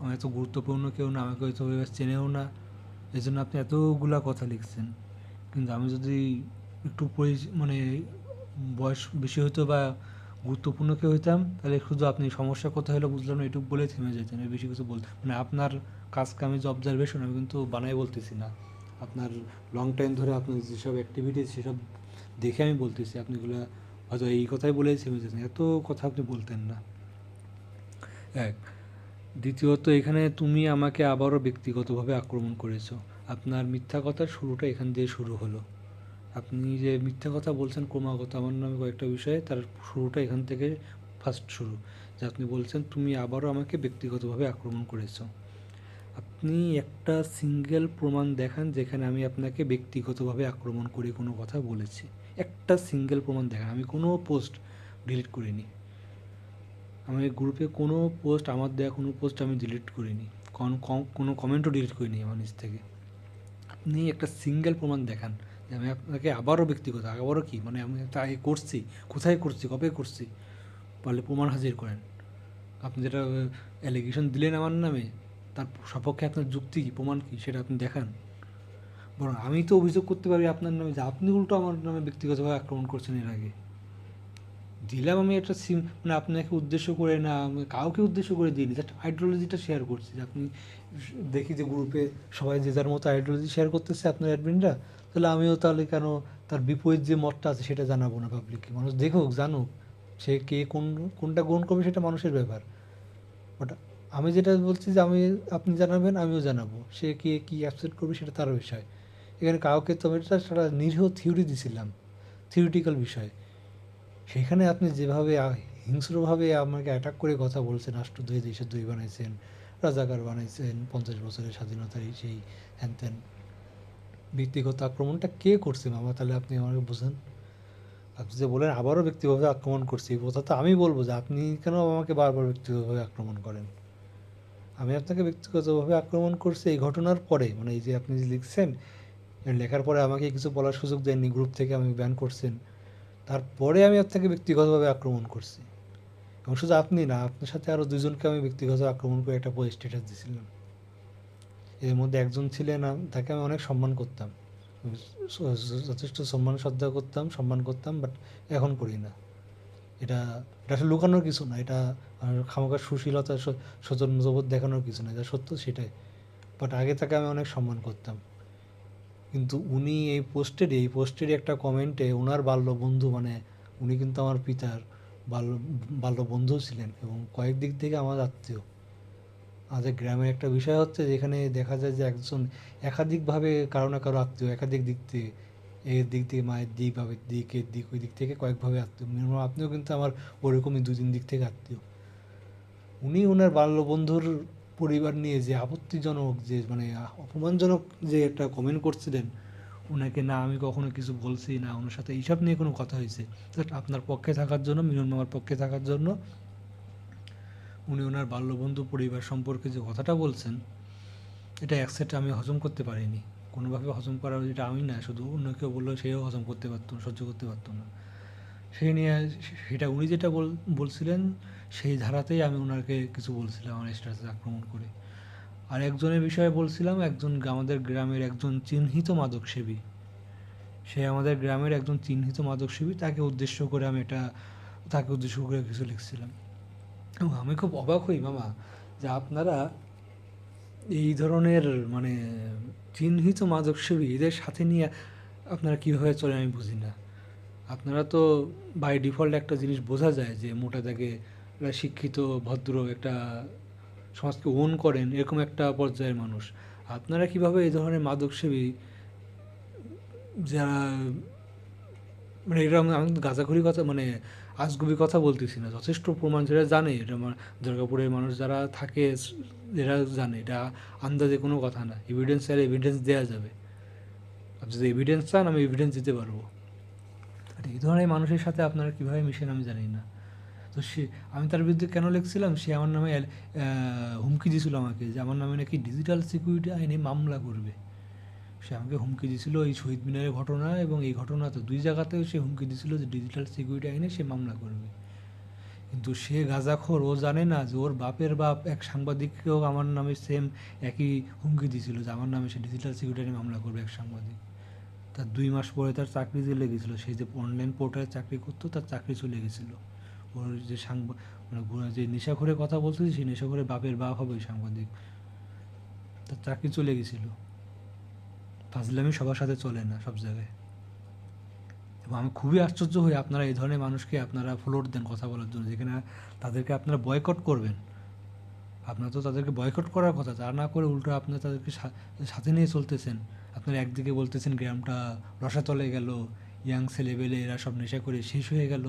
আমার এত গুরুত্বপূর্ণ কেউ না, আমাকে হয়তো চেনেও না, এই জন্য আপনি এতগুলা কথা লিখছেন। কিন্তু আমি যদি একটু মানে বয়স বেশি হতো বা গুরুত্বপূর্ণ কেউ হইতাম, তাহলে শুধু আপনি সমস্যা কোথায় হলো বুঝলাম না এটুকু বলে থেমে যেতেন, এর বেশি কিছু বলতে মানে আপনার কাজ কামে যে অবজারভেশন, আমি কিন্তু বানাই বলতেছি না। আপনার লং টাইম ধরে আপনার যেসব অ্যাক্টিভিটিস সেসব দেখে আমি বলতেছি, আপনিগুলো হয়তো এই কথাই বলে থেমে যেতেন, এত কথা আপনি বলতেন না। এক, দ্বিতীয়ত এখানে তুমি আমাকে আবারও ব্যক্তিগতভাবে আক্রমণ করেছো। আপনার মিথ্যা কথার শুরুটা এখান দিয়ে শুরু হলো। আপনি যে মিথ্যা কথা বলছেন ক্রমাগত আমার নামে কয়েকটা বিষয়ে, তার শুরুটা এখান থেকে ফার্স্ট শুরু। যে আপনি বলছেন তুমি আবারও আমাকে ব্যক্তিগতভাবে আক্রমণ করেছো। আপনি একটা সিঙ্গেল প্রমাণ দেখান যেখানে আমি আপনাকে ব্যক্তিগতভাবে আক্রমণ করে কোনো কথা বলেছি। একটা সিঙ্গেল প্রমাণ দেখান। আমি কোনো পোস্ট ডিলিট করিনি। আমি গ্রুপে কোনো পোস্ট, আমার দেওয়া কোনো পোস্ট আমি ডিলিট করিনি। কোনো কমেন্টও ডিলিট করিনি আমার নিজ থেকে। আপনি একটা সিঙ্গেল প্রমাণ দেখান যে আমি আপনাকে আবারও ব্যক্তিগত, আবারও কি মানে আমি তাই করছি, কোথায় করছি, কবে করছি, পারলে প্রমাণ হাজির করেন। আপনি যেটা অ্যালিগেশন দিলেন আমার নামে, তার সপক্ষে আপনার যুক্তি কী, প্রমাণ কী, সেটা আপনি দেখান। বরং আমি তো অভিযোগ করতে পারি আপনার নামে যে আপনি উল্টো আমার নামে ব্যক্তিগতভাবে আক্রমণ করছেন এর আগে। দিলাম আমি একটা মানে আপনাকে উদ্দেশ্য করে না, আমি কাউকে উদ্দেশ্য করে দিইনি, জাস্ট আইডিওলজিটা শেয়ার করছি। যে আপনি দেখি যে গ্রুপে সবাই যে যার মতো আইডিওলজি শেয়ার করতেছে আপনার অ্যাডমিনরা, তাহলে আমিও তাহলে কেন তার বিপরীত যে মতটা আছে সেটা জানাবো না পাবলিককে? মানুষ দেখুক, জানুক, সে কে কোনটা গ্রহণ করবে সেটা মানুষের ব্যাপার। বাট আমি যেটা বলছি যে আপনি জানাবেন, আমিও জানাবো, সে কে কী অ্যাকসেপ্ট করবে সেটা তার বিষয়। এখানে কাউকে তো আমি একটা নিরীহ থিওরি দিছিলাম, থিওরিটিক্যাল বিষয়। সেখানে আপনি যেভাবে হিংস্রভাবে আমাকে অ্যাটাক করে কথা বলছেন, রাষ্ট্রদ্রোহী, দেশদ্রোহী বানাইছেন, রাজাকার বানাইছেন, 50 বছরের স্বাধীনতার এই সেই হ্যান ত্যান, ব্যক্তিগত আক্রমণটা কে করছে মামা? তাহলে আপনি আমাকে বোঝান। আপনি যে বলেন আবারও ব্যক্তিগতভাবে আক্রমণ করছি, এই কথা তো আমি বলবো যে আপনি কেন আমাকে বারবার ব্যক্তিগতভাবে আক্রমণ করেন? আমি আপনাকে ব্যক্তিগতভাবে আক্রমণ করছি এই ঘটনার পরে, মানে এই যে আপনি যে লিখছেন, লেখার পরে আমাকে কিছু বলার সুযোগ দেননি, গ্রুপ থেকে আমি ব্যান করছেন, তারপরে আমি আপনাকে ব্যক্তিগতভাবে আক্রমণ করছি। এবং শুধু আপনি না, আপনার সাথে আরও দুজনকে আমি ব্যক্তিগত আক্রমণ করে একটা স্ট্যাটাস দিয়েছিলাম। এর মধ্যে একজন ছিলেন, তাকে আমি অনেক সম্মান করতাম, যথেষ্ট সম্মান করতাম, বাট এখন করি না। এটা এটা আসলে লুকানোর কিছু না, এটা খামোকার সুশীলতা, সৌজন্যবোধ দেখানোর কিছু না, যা সত্য সেটাই। বাট আগে তাকে আমি অনেক সম্মান করতাম। কিন্তু উনি এই পোস্টেরই একটা কমেন্টে ওনার বাল্য বন্ধু, মানে উনি কিন্তু আমার পিতার বাল্য বাল্য বন্ধুও ছিলেন এবং কয়েক দিক থেকে আমার আত্মীয়। আমাদের গ্রামের একটা বিষয় হচ্ছে যেখানে দেখা যায় যে একজন একাধিকভাবে কারো না কারো আত্মীয়, একাধিক দিক থেকে, এর দিক থেকে, মায়ের দিক, বাবার দিক, এর দিক, ওই দিক থেকে কয়েকভাবে আত্মীয়। মিনিমাম আপনিও কিন্তু আমার ওরকমই 2-3 দিক থেকে আত্মীয়। উনি ওনার বাল্য বন্ধুর পরিবার নিয়ে যে আপত্তিজনক, যে মানে অপমানজনক যে একটা কমেন্ট করছিলেন, ওনাকে না আমি কখনো কিছু বলছি না, ওনার সাথে এইসব নিয়ে কোনো কথা হয়েছে। জাস্ট আপনার পক্ষে থাকার জন্য, মিলন মামার পক্ষে থাকার জন্য উনি ওনার বাল্যবন্ধু পরিবার সম্পর্কে যে কথাটা বলছেন, এটা অ্যাকসেপ্ট আমি হজম করতে পারিনি। কোনোভাবে হজম করার, যেটা আমি না, শুধু অন্য কেউ বললেও সেও হজম করতে পারতো না, সহ্য করতে পারতো না। সেই নিয়ে সেটা উনি যেটা বলছিলেন সেই ধারাতেই আমি ওনাকে কিছু বলছিলাম আমার স্ট্যাটাসে আক্রমণ করে। আর একজনের বিষয়ে বলছিলাম, একজন আমাদের গ্রামের একজন চিহ্নিত মাদকসেবী, সে আমাদের গ্রামের একজন চিহ্নিত মাদকসেবী, তাকে উদ্দেশ্য করে কিছু লিখছিলাম। এবং আমি খুব অবাক হই মামা যে আপনারা এই ধরনের মানে চিহ্নিত মাদকসেবী এদের সাথে নিয়ে আপনারা কীভাবে চলে আমি বুঝি না। আপনারা তো বাই ডিফল্ট একটা জিনিস বোঝা যায় যে মোটা দাগে শিক্ষিত, ভদ্র একটা সমাজকে ওন করেন, এরকম একটা পর্যায়ের মানুষ। আপনারা কিভাবে এই ধরনের মাদকসেবী, যারা মানে এরকম, আমি কিন্তু গাঁজাখুরি কথা মানে আজগুবি কথা বলতেছি না, যথেষ্ট প্রমাণ, যেটা জানে, এটা আমার দুর্গাপুরের মানুষ যারা থাকে এরা জানে, এটা আন্দাজে কোনো কথা না। এভিডেন্স চাইলে এভিডেন্স দেওয়া যাবে। আপনি যদি এভিডেন্স চান আমি এভিডেন্স দিতে পারবো। আর এই ধরনের মানুষের সাথে আপনারা কীভাবে মিশেন আমি জানি না। তো আমি তার বিরুদ্ধে কেন লিখছিলাম, সে আমার নামে হুমকি দিয়েছিল আমাকে যে আমার নামে নাকি ডিজিটাল সিকিউরিটি আইনে মামলা করবে। সে আমাকে হুমকি দিয়েছিল এই শহীদ মিনারের ঘটনা এবং এই ঘটনাতে 2 জায়গাতেও সে হুমকি দিয়েছিল যে ডিজিটাল সিকিউরিটি আইনে সে মামলা করবে। কিন্তু সে গাঁজাখোর, ও জানে না যে ওর বাপের বাপ এক সাংবাদিককেও আমার নামে সেম একই হুমকি দিয়েছিল যে আমার নামে সে ডিজিটাল সিকিউরিটি আইনে মামলা করবে, এক সাংবাদিক। তার 2 মাস পরে তার চাকরি চলে গেছিলো। সে যে অনলাইন পোর্টালে চাকরি করতো, তার চাকরি চলে গেছিলো। ওর যে মানে যে নেশাখোরের কথা বলতেছি, সেই নেশাখোরের বাপের বাপ হবে ওই সাংবাদিক, তার চাকরি চলে গেছিলো। ফাজলামি সবার সাথে চলে না সব জায়গায়। এবং আমি খুবই আশ্চর্য হই আপনারা এই ধরনের মানুষকে আপনারা ফ্লোর দেন কথা বলার জন্য, যেখানে তাদেরকে আপনারা বয়কট করবেন। আপনার তো তাদেরকে বয়কট করার কথা, তা না করে উল্টো আপনার তাদেরকে সাথে নিয়ে চলতেছেন। আপনারা একদিকে বলতেছেন গ্রামটা রসাতলে গেল, ইয়াং ছেলেবেলে এরা সব নেশা করে শেষ হয়ে গেল,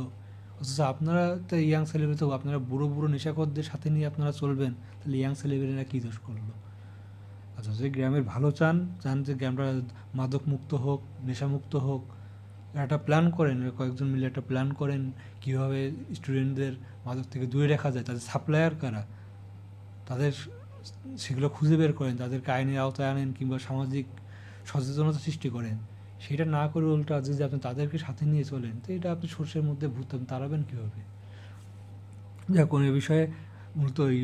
অথচ আপনারা তো ইয়াং ছেলেবেলে, তো আপনারা বুড়ো বুড়ো নেশাখোরদের সাথে নিয়ে আপনারা চলবেন, তাহলে ইয়াং ছেলেবেলেরা কী দোষ করলো? আচ্ছা, যে গ্রামের ভালো চান, চান যে গ্রামটা মাদক মুক্ত হোক, নেশামুক্ত হোক, একটা প্ল্যান করেন, কয়েকজন মিলে একটা প্ল্যান করেন কীভাবে স্টুডেন্টদের মাদক থেকে দূরে রাখা যায়, তাদের সাপ্লায়ার কারা, তাদের সেগুলো খুঁজে বের করেন, তাদেরকে আইনের আওতায় আনেন কিংবা সামাজিক সচেতনতা সৃষ্টি করেন। সেটা না করে উল্টো যদি আপনি তাদেরকে সাথে নিয়ে চলেন, তো এটা আপনি সর্ষের মধ্যে ভূত তাড়াবেন কীভাবে? যা কোনো বিষয়ে মূলত এই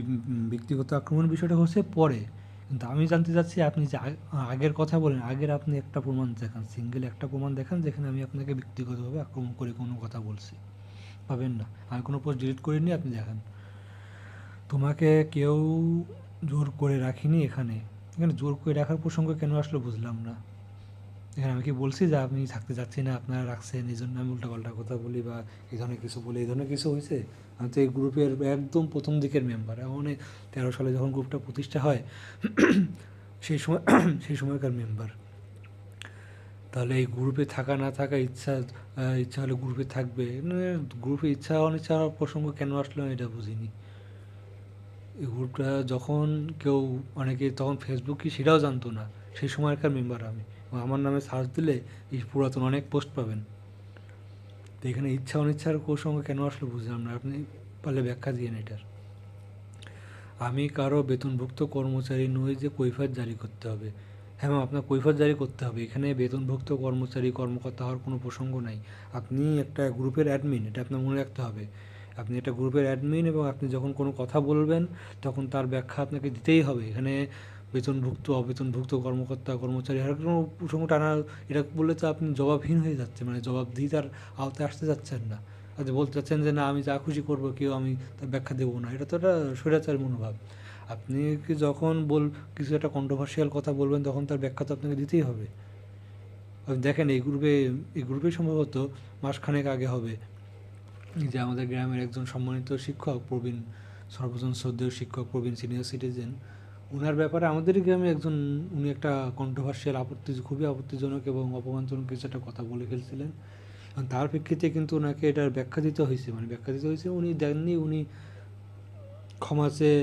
ব্যক্তিগত আক্রমণ বিষয়টা হচ্ছে পরে, কিন্তু আমি জানতে চাচ্ছি আপনি যে আগের কথা বলেন, আগের আপনি একটা প্রমাণ দেখান, সিঙ্গেল একটা প্রমাণ দেখান যেখানে আমি আপনাকে ব্যক্তিগতভাবে আক্রমণ করে কোনো কথা বলছি। পাবেন না। আমি কোনো পোস্ট ডিলিট করিনি, আপনি দেখান। তোমাকে কেউ জোর করে রাখিনি এখানে। এখানে জোর করে রাখার প্রসঙ্গ কেন আসলো বুঝলাম না। এখানে আমি কি বলছি যে আপনি থাকতে চাচ্ছি না, আপনারা রাখছেন এই জন্য আমি উল্টাপাল্টা কথা বলি বা এই ধরনের কিছু বলি, এই ধরনের কিছু হয়েছে? আমি তো এই গ্রুপের একদম প্রথম দিকের মেম্বার। অনেক 13 সালে যখন গ্রুপটা প্রতিষ্ঠা হয় সেই সময় সেই সময়কার মেম্বার। তাহলে এই গ্রুপে থাকা না থাকা ইচ্ছা হলে গ্রুপে থাকবে, গ্রুপে ইচ্ছা অনিচ্ছা প্রসঙ্গ কেন আসলো আমি এটা বুঝিনি। এই গ্রুপটা যখন কেউ অনেকে তখন ফেসবুক কি সেটাও জানতো না, সেই সময়কার মেম্বার আমি। আমার নামে সার্চ দিলে এই পুরাতন অনেক পোস্ট পাবেন। তো এখানে ইচ্ছা অনিচ্ছার প্রসঙ্গ কেন আসলো বুঝলাম না, আপনি পারলে ব্যাখ্যা দিয়েন এটার। আমি কারো বেতনভুক্ত কর্মচারী নই যে কৈফিয়ত জারি করতে হবে। হ্যাঁ ম্যাম, আপনার কৈফিয়ত জারি করতে হবে, এখানে বেতনভুক্ত কর্মচারী কর্মকর্তা হওয়ার কোনো প্রসঙ্গ নাই। আপনি একটা গ্রুপের অ্যাডমিন, এটা আপনার মনে রাখতে হবে। আপনি একটা গ্রুপের অ্যাডমিন এবং আপনি যখন কোনো কথা বলবেন তখন তার ব্যাখ্যা আপনাকে দিতেই হবে। এখানে বেতনভুক্ত অবেতনভুক্ত কর্মকর্তা কর্মচারী হওয়ার কোনো প্রসঙ্গ টানা, এটা বললে তো আপনি জবাবহীন হয়ে যাচ্ছে, মানে জবাবদিহিতার আওতায় আসতে যাচ্ছেন না। আপনি বলতে চাচ্ছেন যে না আমি যা খুশি করবো, কেউ আমি তার ব্যাখ্যা দেবো না, এটা তো একটা স্বৈরাচার মনোভাব। আপনি কি যখন কিছু একটা কন্ট্রোভার্সিয়াল কথা বলবেন তখন তার ব্যাখ্যা তো আপনাকে দিতেই হবে। আপনি দেখেন এই গ্রুপে সম্ভবত মাসখানেক আগে হবে যে আমাদের গ্রামের একজন সম্মানিত শিক্ষক প্রবীণ, সর্বজন শ্রদ্ধেয় শিক্ষক প্রবীণ সিনিয়র সিটিজেন, ওনার ব্যাপারে আমাদেরই গ্রামে একজন, উনি একটা কন্ট্রোভার্সিয়াল খুবই আপত্তিজনক এবং অপমানজনক কিছু একটা কথা বলে ফেলছিলেন। তার প্রেক্ষিতে কিন্তু ওনাকে এটার ব্যাখ্যা দিতে হয়েছে, মানে ব্যাখ্যা দিতে হয়েছে, উনি দেননি, উনি ক্ষমা চেয়ে,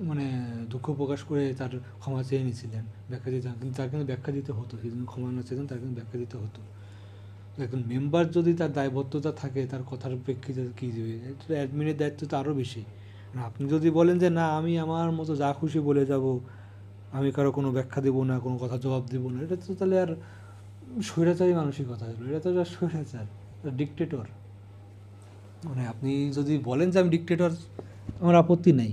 মানে দুঃখ প্রকাশ করে তার ক্ষমা চেয়ে নিয়েছিলেন, ব্যাখ্যা দিতে, কিন্তু তার কিন্তু ব্যাখ্যা দিতে হতো, সেই জন্য ক্ষমা না চেতেন, তার কিন্তু ব্যাখ্যা দিতে হতো। একজন মেম্বার যদি তার দায়বদ্ধতা থাকে, তার কথার প্রেক্ষিতে কী দেবে, এটা অ্যাডমিনের দায়িত্ব তো আরও বেশি। আপনি যদি বলেন যে না আমি আমার মতো যা খুশি বলে যাব, আমি কারো কোনো ব্যাখ্যা দেবো না, কোনো কথা জবাব দেবো না, এটা তো তাহলে আর স্বৈরাচারী মানসিকতা হলো, এটা তো আর স্বৈরাচার, ডিকটেটর। মানে আপনি যদি বলেন যে আমি ডিকটেটর, আমার আপত্তি নাই,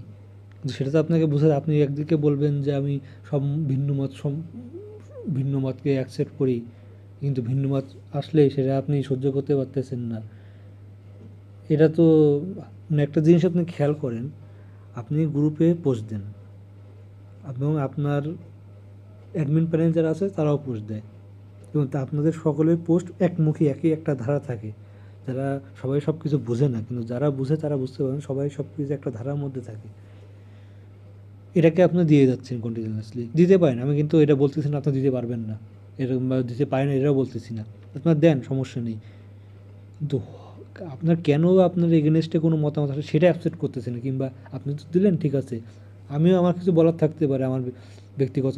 কিন্তু সেটা তো আপনাকে বোঝাতে, আপনি একদিকে বলবেন যে আমি সব ভিন্ন মতকে অ্যাকসেপ্ট করি, কিন্তু ভিন্ন মত আসলে সেটা আপনি সহ্য করতে পারতেছেন না। এটা তো, মানে একটা জিনিস আপনি খেয়াল করেন, আপনি গ্রুপে পোস্ট দেন এবং আপনার অ্যাডমিন প্যানেল যারা আছে তারাও পোস্ট দেয়, এবং তা আপনাদের সকলের পোস্ট একমুখী, একই একটা ধারা থাকে। যারা সবাই সব কিছু বোঝে না, কিন্তু যারা বুঝে তারা বুঝতে পারেন সবাই সব কিছু একটা ধারার মধ্যে থাকে। এটাকে আপনি দিয়ে যাচ্ছেন কন্টিনিউয়াসলি, দিতে পারেন, আমি কিন্তু এটা বলতেছি না আপনি দিতে পারবেন না, এরকম বা দিতে পারেন এটাও বলতেছি না, আপনার দেন, সমস্যা নেই। কিন্তু আপনার কেন আপনার এগেনস্টে কোনো মতামত আসে সেটা অ্যাকসেপ্ট করতেছে না, কিংবা আপনি তো দিলেন ঠিক আছে, আমিও আমার কিছু বলার থাকতে পারে, আমার ব্যক্তিগত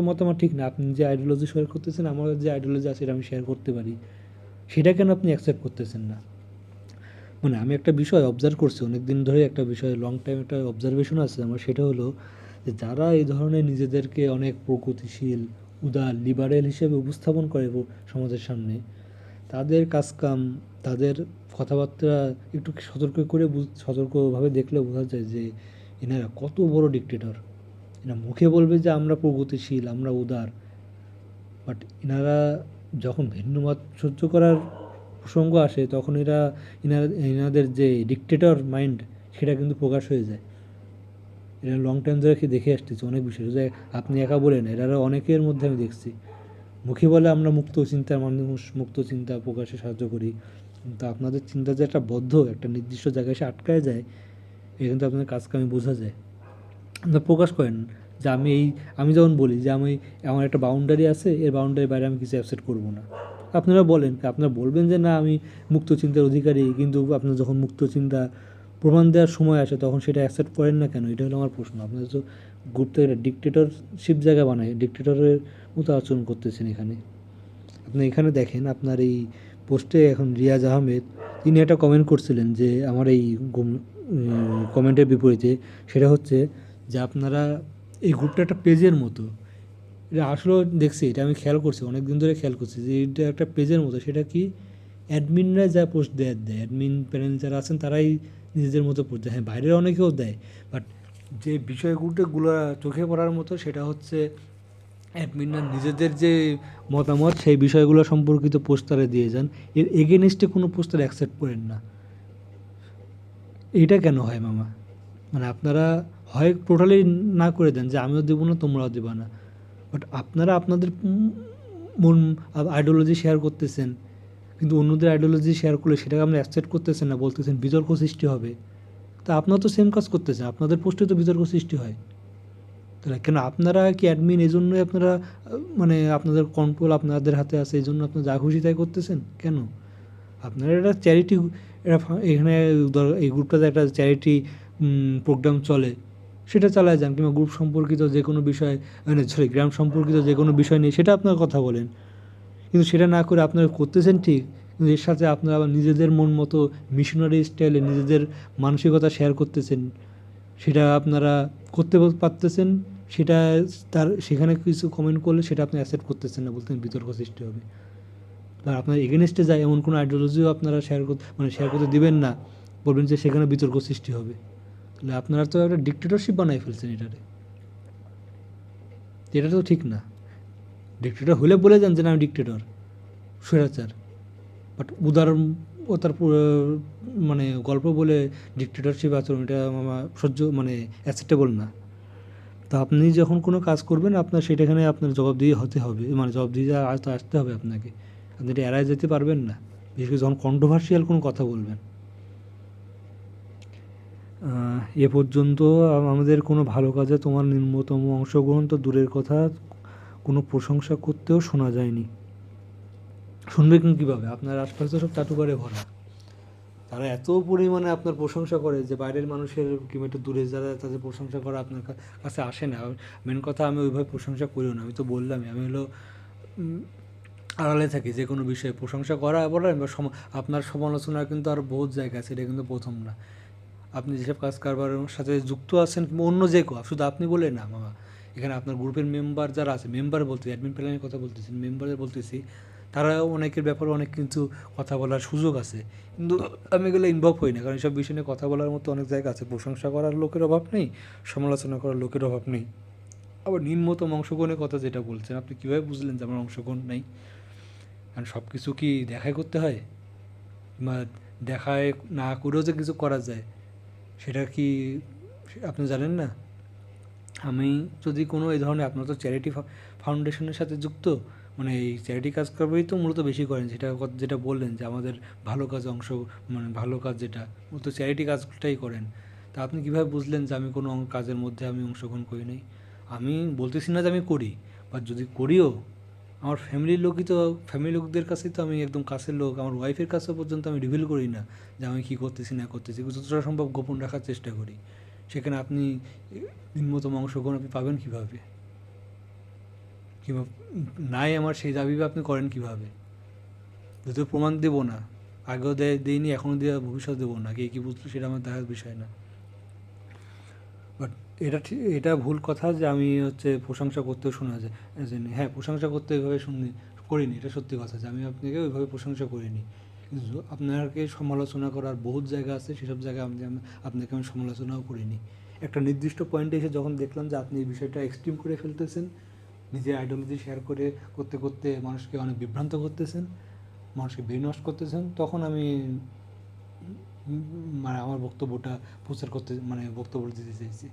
মতামত ঠিক না, আপনি যে আইডিওলজি শেয়ার করতেছেন, আমার যে আইডিওলজি আছে সেটা আমি শেয়ার করতে পারি, সেটা কেন আপনি অ্যাকসেপ্ট করতেছেন না? মানে আমি একটা বিষয় অবজার্ভ করছি অনেক দিন ধরে, একটা বিষয় লং টাইম একটা অবজারভেশন আছে আমার, সেটা হলো যে যারা এই ধরনের নিজেদেরকে অনেক প্রগতিশীল, উদার, লিবারেল হিসেবে উপস্থাপন করে সমাজের সামনে, তাদের কাজকাম, তাদের কথাবার্তা একটু সতর্কভাবে দেখলে বোঝা যায় যে এনারা কত বড় ডিক্টেটর। এরা মুখে বলবে যে আমরা প্রগতিশীল, আমরা উদার, বাট এনারা যখন ভিন্ন মত সহ্য করার প্রসঙ্গ আসে তখন এনাদের যে ডিক্টেটর মাইন্ড সেটা কিন্তু প্রকাশ হয়ে যায়। এরা লং টাইম ধরে দেখে আসতেছে অনেক বিষয়, যে আপনি একা বলেন, এরা অনেকের মধ্যে আমি দেখছি মুখে বলে আমরা মুক্ত চিন্তার মানুষ, মুক্ত চিন্তা প্রকাশে সাহায্য করি, কিন্তু আপনাদের চিন্তা যে একটা একটা নির্দিষ্ট জায়গায় এসে আটকায় যায়, এটা কিন্তু আপনাদের কাজকে আমি বোঝা যায়। আপনারা প্রকাশ করেন যে আমি যখন বলি যে আমার একটা বাউন্ডারি আছে, এর বাউন্ডারির বাইরে আমি কিছু অ্যাকসেপ্ট করব না। আপনারা বলেন, আপনারা বলবেন যে না আমি মুক্ত চিন্তার অধিকারী, কিন্তু আপনারা যখন মুক্ত চিন্তা প্রমাণ দেওয়ার সময় আসে তখন সেটা অ্যাকসেপ্ট করেন না কেন? এটা হলো আমার প্রশ্ন। আপনারা তো গ্রুপটা একটা ডিক্টেটরশিপ জায়গা বানায়, ডিক্টেটরের মতো আচরণ করতেছেন এখানে। আপনি এখানে দেখেন আপনার এই পোস্টে এখন রিয়াজ আহমেদ তিনি একটা কমেন্ট করছিলেন যে আমার এই কমেন্টের বিপরীতে, সেটা হচ্ছে যে আপনারা এই গ্রুপটা একটা পেজের মতো। এটা আসলেও দেখছি, এটা আমি খেয়াল করছি, অনেক দিন ধরে খেয়াল করছি যে এটা একটা পেজের মতো। সেটা কি, অ্যাডমিনরা যা পোস্ট দেয়, অ্যাডমিন প্যানেল যারা আছেন তারাই নিজেদের মতো পোস্ট দেয়। হ্যাঁ, বাইরের অনেকেও দেয়, বাট যে বিষয়গুলো চোখে পড়ার মতো সেটা হচ্ছে অ্যাডমিনরা নিজেদের যে মতামত সেই বিষয়গুলো সম্পর্কিত পোস্ট তারা দিয়ে যান। এর এগেনস্টে কোনো পোস্ট তারা অ্যাকসেপ্ট করেন না। এইটা কেন হয় মামা? মানে আপনারা হয় টোটালি না করে দেন যে আমিও দেবো না তোমরাও দেবা না, বাট আপনারা আপনাদের মন আইডিওলজি শেয়ার করতেছেন, কিন্তু অন্যদের আইডিওলজি শেয়ার করলে সেটাকে আমরা অ্যাকসেপ্ট করতেছেন না, বলতেছেন বিতর্ক সৃষ্টি হবে। তা আপনারা তো সেম কাজ করতেছেন, আপনাদের পোস্টে তো বিতর্ক সৃষ্টি হয়। তাহলে কেন আপনারা কি অ্যাডমিন এই জন্যই আপনারা মানে আপনাদের কন্ট্রোল আপনাদের হাতে আছে, এই জন্য আপনারা যা খুশি তাই করতেছেন কেন? আপনারা একটা চ্যারিটি, এখানে এই গ্রুপটাতে একটা চ্যারিটি প্রোগ্রাম চলে, সেটা চালায় যান, কিংবা গ্রুপ সম্পর্কিত যে কোনো বিষয়, মানে সরি গ্রাম সম্পর্কিত যে কোনো বিষয় নিয়ে সেটা আপনার কথা বলেন। কিন্তু সেটা না করে আপনারা করতেছেন ঠিক, কিন্তু এর সাথে আপনারা আবার নিজেদের মন মতো মিশনারি স্টাইলে নিজেদের মানসিকতা শেয়ার করতেছেন। সেটা আপনারা করতে পারতেছেন, সেটা সেখানে কিছু কমেন্ট করলে সেটা আপনি অ্যাকসেপ্ট করতেছেন না, বলতেন বিতর্ক সৃষ্টি হবে। আর আপনার এগেনস্টে যায় এমন কোনো আইডিওলজিও আপনারা শেয়ার করতে দিবেন না, বলবেন যে সেখানে বিতর্ক সৃষ্টি হবে। তাহলে আপনারা তো একটা ডিক্টেটরশিপ বানাই ফেলছেন এটারে। এটা তো ঠিক না। ডিক্টেটর হলে বলে যান যে না আমি ডিক্টেটর, স্বৈরাচার, বাট উদারতার মানে গল্প বলে ডিক্টেটরশিপ আচরণ, এটা আমার মানে অ্যাকসেপ্টেবল না। তো আপনি যখন কোনো কাজ করবেন আপনার সেটাখানে আপনার জবাবদিহি হতে হবে, মানে জবাবদিহি আসতে হবে আপনাকে। আপনি এটা এড়ায় যেতে পারবেন না, বিশেষ করে যখন কন্ট্রোভার্সিয়াল কোনো কথা বলবেন। এ পর্যন্ত আমাদের কোনো ভালো কাজে তোমার ন্যূনতম অংশগ্রহণ তো দূরের কথা, কোনো প্রশংসা করতেও শোনা যায়নি। শুনবে কীভাবে? আপনার আশপাশে সব চাটুকারে ভরা। তারা এত পরিমাণে আপনার প্রশংসা করে যে বাইরের মানুষের কিংবা একটু দূরে যারা তাদের প্রশংসা করা আপনার কাছে আসে না। মেন কথা, আমি ওইভাবে প্রশংসা করিও না। আমি তো বললামই, আমি হলো আড়ালে থাকি যে কোনো বিষয়ে। প্রশংসা করা বলেন বা আপনার সমালোচনার কিন্তু আরও বহুত জায়গা আছে, এটা কিন্তু প্রথম না। আপনি যেসব কাজ কারবারের সাথে যুক্ত আছেন কিংবা অন্য যে কেউ, শুধু আপনি বলে না মামা, এখানে আপনার গ্রুপের মেম্বার যারা আছে, মেম্বার বলতে অ্যাডমিন প্ল্যানের কথা বলতেছি, মেম্বারের বলতেছি, তারাও অনেকের ব্যাপারে অনেক কিন্তু কথা বলার সুযোগ আছে, কিন্তু আমি এগুলো ইনভলভ হই না, কারণ এইসব বিষয় নিয়ে কথা বলার মতো অনেক জায়গা আছে। প্রশংসা করার লোকের অভাব নেই, সমালোচনা করার লোকের অভাব নেই। আবার নিম্নতম অংশগ্রহণের কথা যেটা বলছেন, আপনি কীভাবে বুঝলেন যে আমার অংশগ্রহণ নেই? কারণ সব কিছু কি দেখাই করতে হয়, বা দেখায় না করেও যে কিছু করা যায় সেটা কি আপনি জানেন না? আমি যদি কোনো এই ধরনের, আপনার তো চ্যারিটি ফাউন্ডেশনের সাথে যুক্ত, মানে এই চ্যারিটি কাজ করবেই তো মূলত বেশি করেন, যেটা বললেন যে আমাদের ভালো কাজে মানে ভালো কাজ যেটা মূলত চ্যারিটি কাজটাই করেন। তা আপনি কীভাবে বুঝলেন যে আমি কোনো কাজের মধ্যে আমি অংশগ্রহণ করি নাই? আমি বলতেছি না যে আমি করি, বা যদি করিও, আমার ফ্যামিলির লোকদের কাছেই তো আমি একদম কাছের লোক, আমার ওয়াইফের কাছে পর্যন্ত আমি রিভিল করি না যে আমি কী করতেছি না করতেছি, যতটা সম্ভব গোপন রাখার চেষ্টা করি। সেখানে আপনি নিম্নতম অংশগ্রহণ আপনি পাবেন কীভাবে? কিংবা নাই আমার সেই দাবি আপনি করেন কীভাবে? যদিও প্রমাণ দেবো না, আগেও দেয়নি, এখনও দেওয়া, ভবিষ্যৎ দেবো না, কে কী বুঝলো সেটা আমার দেখার বিষয় না। বাট এটা ভুল কথা যে আমি প্রশংসা করতেও শোনা যায়। হ্যাঁ, প্রশংসা করতে ওইভাবে করিনি, এটা সত্যি কথা যে আমি আপনাকে ওইভাবে প্রশংসা করিনি। কিন্তু আপনাকে সমালোচনা করার বহুত জায়গা আছে, সেসব জায়গায় আপনাকে আমি সমালোচনাও করিনি। একটা নির্দিষ্ট পয়েন্টে এসে যখন দেখলাম যে আপনি এই বিষয়টা এক্সট্রিম করে ফেলতেছেন, নিজের আইডিওলজি শেয়ার করতে করতে মানুষকে অনেক বিভ্রান্ত করতেছেন, মানুষকে ব্রেন ওয়াশ করতেছেন, তখন আমি মানে আমার বক্তব্যটা বক্তব্য দিতে চাইছি।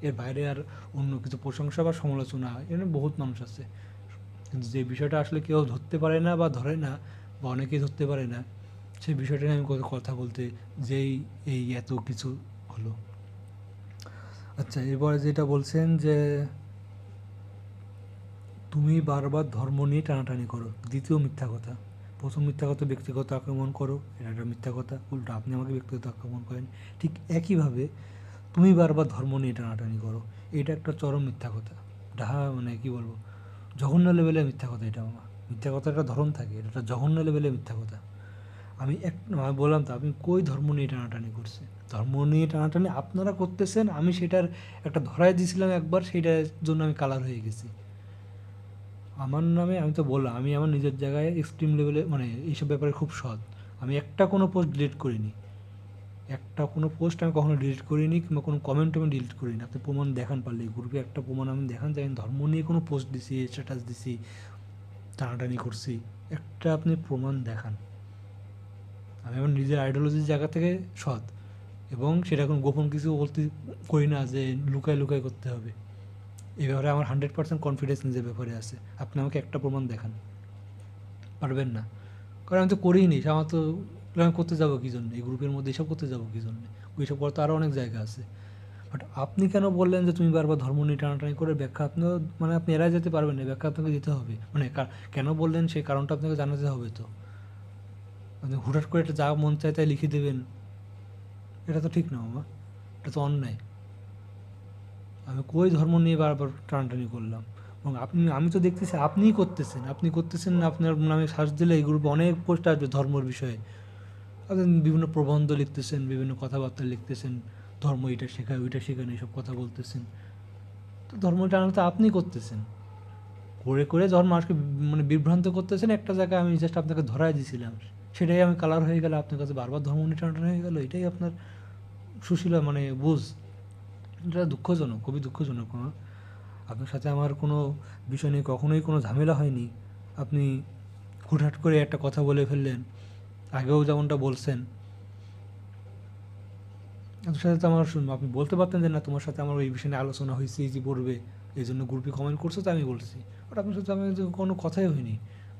এর বাইরে আর অন্য কিছু প্রশংসা বা সমালোচনা এখানে বহুত মানুষ আছে, কিন্তু যে বিষয়টা আসলে কেউ ধরতে পারে না বা ধরে না, বা অনেকেই ধরতে পারে না, সেই বিষয়টা নিয়ে আমি কথা বলতে যেই এই এত কিছু হলো। আচ্ছা, এরপরে যেটা বলছেন যে তুমি বারবার ধর্ম নিয়ে টানাটানি করো, দ্বিতীয় মিথ্যা কথা। প্রথম মিথ্যা কথা ব্যক্তিগত আক্রমণ করো, এটা একটা মিথ্যা কথা, উল্টো আপনি আমাকে ব্যক্তিগত আক্রমণ করেন। ঠিক একইভাবে তুমি বারবার ধর্ম নিয়ে টানাটানি করো, এটা একটা চরম মিথ্যা কথা। মানে কি বলবো, জঘন্য লেভেলের মিথ্যা কথা এটা। আমার মিথ্যা কথার একটা ধরন থাকে, এটা একটা জঘন্য লেভেলের মিথ্যা কথা। আমি বললাম তো, আপনি কই ধর্ম নিয়ে টানাটানি করছে? ধর্ম নিয়ে টানাটানি আপনারা করতেছেন, আমি সেটার একটা ধরায় দিয়েছিলাম একবার, সেইটার জন্য আমি কালার হয়ে গেছি। আমার নামে, আমি তো বললাম, আমি আমার নিজের জায়গায় এক্সট্রিম লেভেলে মানে এইসব ব্যাপারে খুব সৎ। আমি একটা কোনো পোস্ট ডিলিট করিনি, একটা কোনো পোস্ট আমি কখনো ডিলিট করিনি, কিংবা কোনো কমেন্ট আমি ডিলিট করিনি। আপনি প্রমাণ দেখান পারলে, এই গ্রুপে একটা প্রমাণ আমি দেখান যে আমি ধর্ম নিয়ে কোনো পোস্ট দিছি, স্ট্যাটাস দিছি, টানাটানি করছি, একটা আপনি প্রমাণ দেখান। আমি আমার নিজের আইডিওলজির জায়গা থেকে সৎ, এবং সেটা কোনো গোপন কিছু বলতে করি না যে লুকায় লুকায় করতে হবে। এই ব্যাপারে আমার 100% কনফিডেন্স নিজের ব্যাপারে আছে। আপনি আমাকে একটা প্রমাণ দেখান, পারবেন না। কারণ আমি তো করিই নি, আমার তো, আমি করতে যাবো কী জন্য? এই গ্রুপের মধ্যে এসব করতে যাবো কী জন্যে? ওইসব করার তো আরও অনেক জায়গা আছে। বাট আপনি কেন বললেন যে তুমি বারবার ধর্ম নিয়ে টানাটানি করে? ব্যাখ্যা আপনিও, মানে আপনি এড়ায় যেতে পারবেন না, ব্যাখ্যা আপনাকে দিতে হবে। মানে কেন বললেন সেই কারণটা আপনাকে জানাতে হবে তো। আপনি হুটহাট করে এটা যা মন চায় তাই লিখে দেবেন, এটা তো ঠিক না মামা, এটা তো অন্যায়। আমি কই ধর্ম নিয়ে বারবার টানাটানি করলাম? এবং আমি তো দেখতেছি আপনিই করতেছেন, আপনি করতেছেন না। আপনার নামে সার্চ দিলে এই গ্রুপে অনেক পোস্ট আসবে ধর্মের বিষয়ে। আপনি বিভিন্ন প্রবন্ধ লিখতেছেন, বিভিন্ন কথাবার্তা লিখতেছেন, ধর্ম এটা শেখায়, ওইটা শেখায় না, এইসব কথা বলতেছেন। তো ধর্ম টানা তো আপনি করতেছেন, করে করে যখন মানুষকে মানে বিভ্রান্ত করতেছেন। একটা জায়গায় আমি জাস্ট আপনাকে ধরাই দিয়েছিলাম, সেটাই আমি কালার হয়ে গেল, আপনার কাছে বারবার ধর্ম নিয়ে টানাটানি হয়ে গেল। এটাই আপনার সুশীলা মানে বুঝ। এটা দুঃখজনক, খুবই দুঃখজনক। আপনার সাথে আমার কোনো বিষয় নিয়ে কখনোই কোনো ঝামেলা হয়নি। আপনি হুটহাট করে একটা কথা বলে ফেললেন, আগেও যেমনটা বলছেন। আপনার সাথে তো আমার আপনি বলতে পারতেন যে না, তোমার সাথে আমার এই বিষয় নিয়ে আলোচনা হয়েছে, এই যে পড়বে, এই জন্য গ্রুপে কমেন্ট করছো, তো আমি বলছি। বাট আপনার সাথে আমি তো কোনো কথাই হয়নি,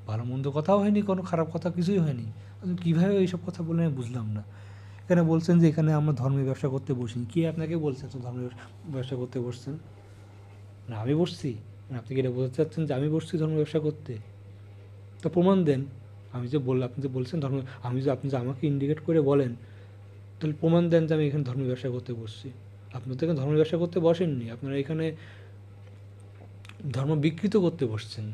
ভালো মন্দ কথাও হয়নি, কোনো খারাপ কথা কিছুই হয়নি। আপনি কীভাবে এইসব কথা বলে আমি বুঝলাম না। এখানে বলছেন যে এখানে আমরা ধর্মের ব্যবসা করতে বসিনি। কে আপনাকে বলছে তো ধর্মের ব্যবসা করতে বসছেন? না আমি বসছি? না আপনি কি এটা বোঝাতে চাচ্ছেন যে আমি বসছি ধর্ম ব্যবসা করতে? তো প্রমাণ দেন। আমি যে বললাম, আপনি যে বলছেন ধর্ম, আপনি যে আমাকে ইন্ডিকেট করে বলেন, তাহলে প্রমাণ দেন যে আমি এখানে ধর্মের ব্যবসা করতে বসছি। আপনি তো এখানে ধর্মের ব্যবসা করতে বসেননি, আপনারা এখানে ধর্ম বিকৃত করতে বসছেন।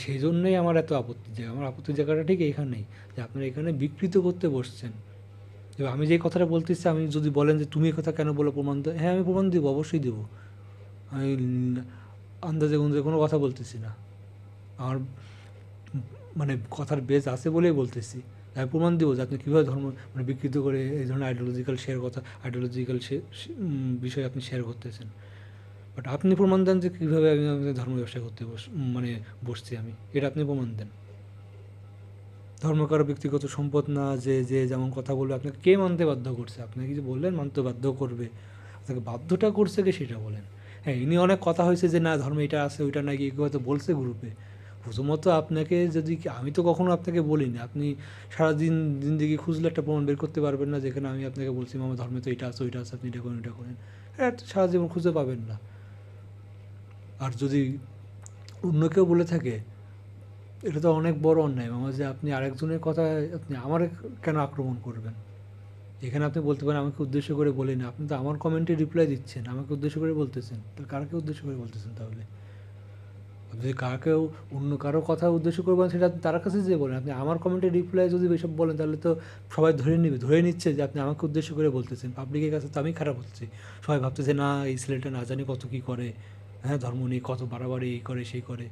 সেই জন্যই আমার এত আপত্তির জায়গা, আমার আপত্তির জায়গাটা ঠিক এইখানেই, যে আপনারা এখানে বিকৃত করতে বসছেন। এবার আমি যে কথাটা বলতেছি, আমি যদি বলেন যে তুমি এই কথা কেন বলো, প্রমাণ দাও, হ্যাঁ আমি প্রমাণ দেবো, অবশ্যই দেবো। আমি আন্দাজে গুন্দাজে কোনো কথা বলতেছি না। আমার মানে কথার বেজ আছে বলেই বলতেছি। আমি প্রমাণ দেবো যে আপনি কীভাবে ধর্ম মানে বিকৃত করে এই ধরনের আইডিওলজিক্যাল বিষয় আপনি শেয়ার করতেছেন। বাট আপনি প্রমাণ দেন যে কীভাবে আমি আমাদের ধর্ম ব্যবসা করতে মানে বসছি আমি, এটা আপনি প্রমাণ দেন। ধর্ম কারো ব্যক্তিগত সম্পদ না, যে যে যেমন কথা বলবে আপনাকে কে মানতে বাধ্য করছে? আপনাকে যে বললেন মানতে বাধ্য করবে, আপনাকে বাধ্যটা করছে কে সেটা বলেন। হ্যাঁ, ইনি অনেক কথা হয়েছে যে না ধর্মে এটা আছে ওইটা নাকি, কেউ হয়তো বলছে গ্রুপে। প্রথমত আপনাকে যদি, আমি তো কখনো আপনাকে বলিনি, আপনি সারাদিন জিন্দেগি খুঁজলে একটা প্রমাণ বের করতে পারবেন না যেখানে আমি আপনাকে বলছি আমার ধর্মে তো এটা আছে ওইটা আছে, আপনি এটা করেন ওইটা করেন। হ্যাঁ, সারা জীবন খুঁজে পাবেন না। আর যদি অন্য কেউ বলে থাকে, এটা তো অনেক বড় অন্যায় মামা, যে আপনি আরেকজনের কথা আপনি আমার কেন আক্রমণ করবেন? এখানে আপনি বলতে পারেন আমাকে উদ্দেশ্য করে বলি না, আপনি তো আমার কমেন্টে রিপ্লাই দিচ্ছেন, আমাকে উদ্দেশ্য করে বলতেছেন, তাহলে কারকে উদ্দেশ্য করে বলতেছেন? তাহলে আপনি যদি কাকেও অন্য কারো কথা উদ্দেশ্য করে বলেন, সেটা তার কাছে যেয়ে বলেন। আপনি আমার কমেন্টে রিপ্লাই যদি এসব বলেন, তাহলে তো সবাই ধরে নিচ্ছে যে আপনি আমাকে উদ্দেশ্য করে বলতেছেন। পাবলিকের কাছে তো আমি খারাপ হচ্ছি, সবাই ভাবতেছে না এই ছেলেটা না জানি কত কী করে, হ্যাঁ ধর্ম নিয়ে কত বাড়াবাড়ি, এই করে সেই করে।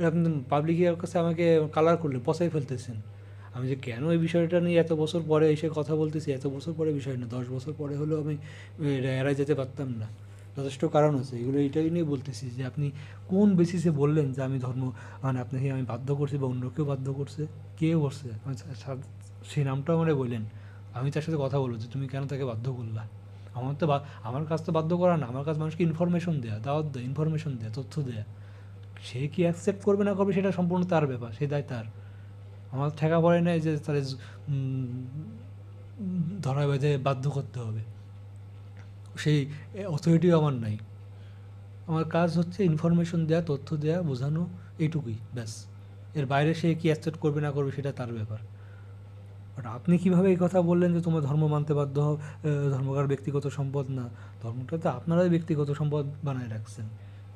আপনি পাবলিকের কাছে আমাকে কালার করলে পচাই ফেলতেছেন। আমি যে কেন এই বিষয়টা নিয়ে এত বছর পরে এসে কথা বলতেছি, এত বছর পরে বিষয় না, 10 বছর পরে হলেও আমি এড়াই যেতে পারতাম না। যথেষ্ট কারণ আছে, এগুলো এইটাই নিয়ে বলতেছি যে আপনি কোন বেসিসে বললেন যে আমি ধর্ম, মানে আপনাকে আমি বাধ্য করছি বা অন্য কেউ বাধ্য করছে? কে করছে? সেই নামটাও মানে বললেন। আমি তার সাথে কথা বলবো যে তুমি কেন তাকে বাধ্য করলা? আমার কাজ তো বাধ্য করা না, আমার কাজ মানুষকে ইনফরমেশন দেওয়া, দাওয়াত দেওয়া, ইনফরমেশন দেওয়া, তথ্য দেওয়া। সে কি অ্যাকসেপ্ট করবে না করবে সেটা সম্পূর্ণ তার ব্যাপার, সে দায় তার। আমার ঠেকা পড়ে নাই যে তাহলে ধরা বেঁধে বাধ্য করতে হবে। সেই অথরিটিও আমার নাই। আমার কাজ হচ্ছে ইনফরমেশন দেয়া, তথ্য দেয়া, বোঝানো, এইটুকুই ব্যাস। এর বাইরে সে কি অ্যাকসেপ্ট করবে না করবে সেটা তার ব্যাপার। বাট আপনি কীভাবে এই কথা বললেন যে তোমার ধর্ম মানতে বাধ্য হও, ধর্ম কার ব্যক্তিগত সম্পদ না? ধর্মটা তো আপনারাই ব্যক্তিগত সম্পদ বানায় রাখছেন।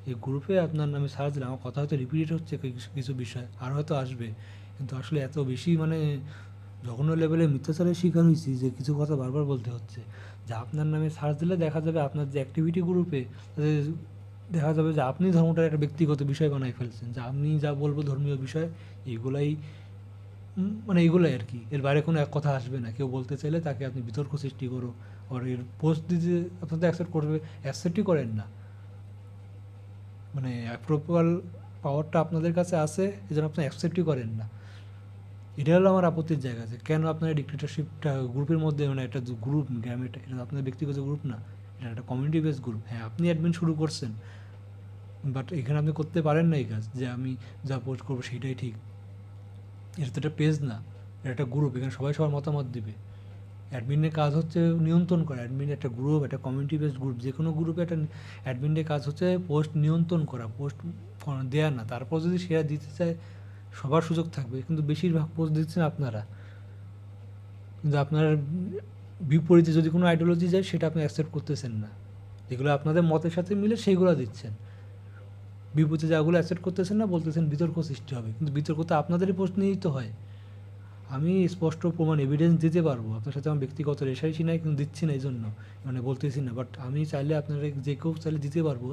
এই গ্রুপে আপনার নামে সার্চ দিলে আমার কথা হয়তো রিপিট হচ্ছে কিছু কিছু বিষয়, আর হয়তো আসবে, কিন্তু আসলে এত বেশি মানে জঘন্য লেভেলে মিথ্যাচারের শিকার হয়েছি যে কিছু কথা বারবার বলতে হচ্ছে। যে আপনার নামে সার্চ দিলে দেখা যাবে আপনার যে অ্যাক্টিভিটি গ্রুপে দেখা যাবে যে আপনি ধর্মটার একটা ব্যক্তিগত বিষয় বানাই ফেলছেন, যে আপনি যা বলবো ধর্মীয় বিষয় এইগুলাই, মানে এইগুলাই আর কি। এর বাইরে কোনো এক কথা আসবে না। কেউ বলতে চাইলে তাকে আপনি বিতর্ক সৃষ্টি করো, আর এর পোস্ট দিতে আপনার তো অ্যাকসেপ্ট করবে, অ্যাকসেপ্টই করেন না। মানে অ্যাপ্রুভাল পাওয়ারটা আপনাদের কাছে আছে, এই জন্য আপনি অ্যাকসেপ্টই করেন না। এটা হলো আমার আপত্তির জায়গা, আছে কেন আপনার ডিক্টেটরশিপটা গ্রুপের মধ্যে, মানে একটা গ্রুপ গ্যাম, এটা এটা আপনার ব্যক্তিগত গ্রুপ না, এটা একটা কমিউনিটি বেস গ্রুপ। হ্যাঁ, আপনি অ্যাডমিন শুরু করছেন, বাট এখানে আপনি করতে পারেন না এই কাজ যে আমি যা পোস্ট করবো সেইটাই ঠিক। এটা তো একটা পেজ না, এটা একটা গ্রুপ, এখানে সবাই সবার মতামত দিবে। অ্যাডমিনের কাজ হচ্ছে নিয়ন্ত্রণ করা। অ্যাডমিন একটা গ্রুপ, একটা কমিউনিটি বেসড গ্রুপ, যে কোনো গ্রুপে একটা অ্যাডমিনের কাজ হচ্ছে পোস্ট নিয়ন্ত্রণ করা, পোস্ট দেয়া না। তারপর যদি শেয়ার দিতে চায় সবার সুযোগ থাকবে, কিন্তু বেশিরভাগ পোস্ট দিচ্ছেন আপনারা। কিন্তু আপনার বিপরীতে যদি কোনো আইডিওলজি যায় সেটা আপনি অ্যাকসেপ্ট করতেছেন না। যেগুলো আপনাদের মতের সাথে মিলে সেইগুলো দিচ্ছেন, বিপরীতে যাগুলো অ্যাকসেপ্ট করতেছেন না বলতেছেন বিতর্ক সৃষ্টি হবে, কিন্তু বিতর্ক তো আপনাদেরই পোস্ট নিয়েই তো হয়। আমি স্পষ্ট প্রমাণ এভিডেন্স দিতে পারবো, আপনার সাথে আমার ব্যক্তিগত রেশারেশি নাই, কিন্তু দিচ্ছি না এই জন্য, মানে বলতেছি না। বাট আমি চাইলে আপনারা যে কেউ চাইলে দিতে পারবো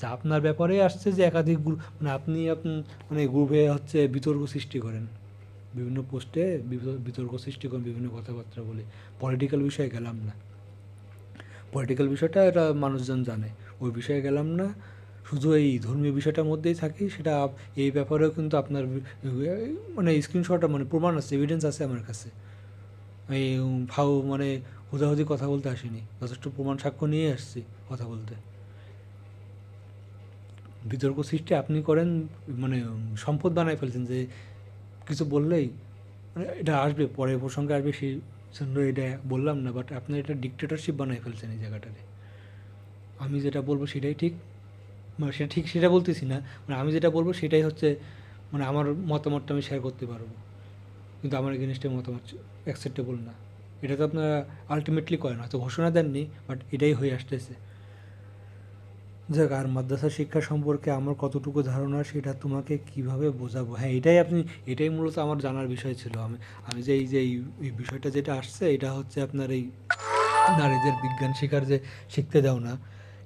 যে আপনার ব্যাপারে আসছে যে একাধিক গ্রুপ, মানে আপনি মানে গ্রুপে হচ্ছে বিতর্ক সৃষ্টি করেন, বিভিন্ন পোস্টে বিতর্ক সৃষ্টি করেন বিভিন্ন কথাবার্তা বলে। পলিটিক্যাল বিষয়ে গেলাম না, পলিটিক্যাল বিষয়টা এটা মানুষজন জানে, ওই বিষয়ে গেলাম না। শুধু এই ধর্মীয় বিষয়টার মধ্যেই থাকি, সেটা এই ব্যাপারেও কিন্তু আপনার মানে স্ক্রিনশট, মানে প্রমাণ আছে, এভিডেন্স আছে আমার কাছে। এই মানে হুদাহুদি কথা বলতে আসিনি, যথেষ্ট প্রমাণ সাক্ষ্য নিয়ে আসছি কথা বলতে। বিতর্ক সৃষ্টি আপনি করেন, মানে সম্পদ বানায় ফেলছেন, যে কিছু বললেই মানে এটা আসবে, পরে প্রসঙ্গে আসবে, সেই জন্য এটা বললাম না। বাট আপনার এটা ডিক্টেটরশিপ বানায় ফেলছেন এই জায়গাটাতে। আমি যেটা বলবো সেটাই ঠিক, মানে সেটা ঠিক সেটা বলতেছি না, মানে আমি যেটা বলবো সেটাই হচ্ছে, মানে আমার মতামতটা আমি শেয়ার করতে পারবো, কিন্তু আমার এগেনস্টে মতামত অ্যাকসেপ্টেবল না। এটা তো আপনারা আলটিমেটলি করেন, হয়তো ঘোষণা দেননি, বাট এটাই হয়ে আসতেছে। যাক, আর মাদ্রাসা শিক্ষা সম্পর্কে আমার কতটুকু ধারণা সেটা তোমাকে কিভাবে বোঝাবো? হ্যাঁ, এটাই মূলত আমার জানার বিষয় ছিল। আমি যে এই বিষয়টা যেটা আসছে, এটা হচ্ছে আপনার এই নারীদের বিজ্ঞান শিখার যে শিখতে দাও না,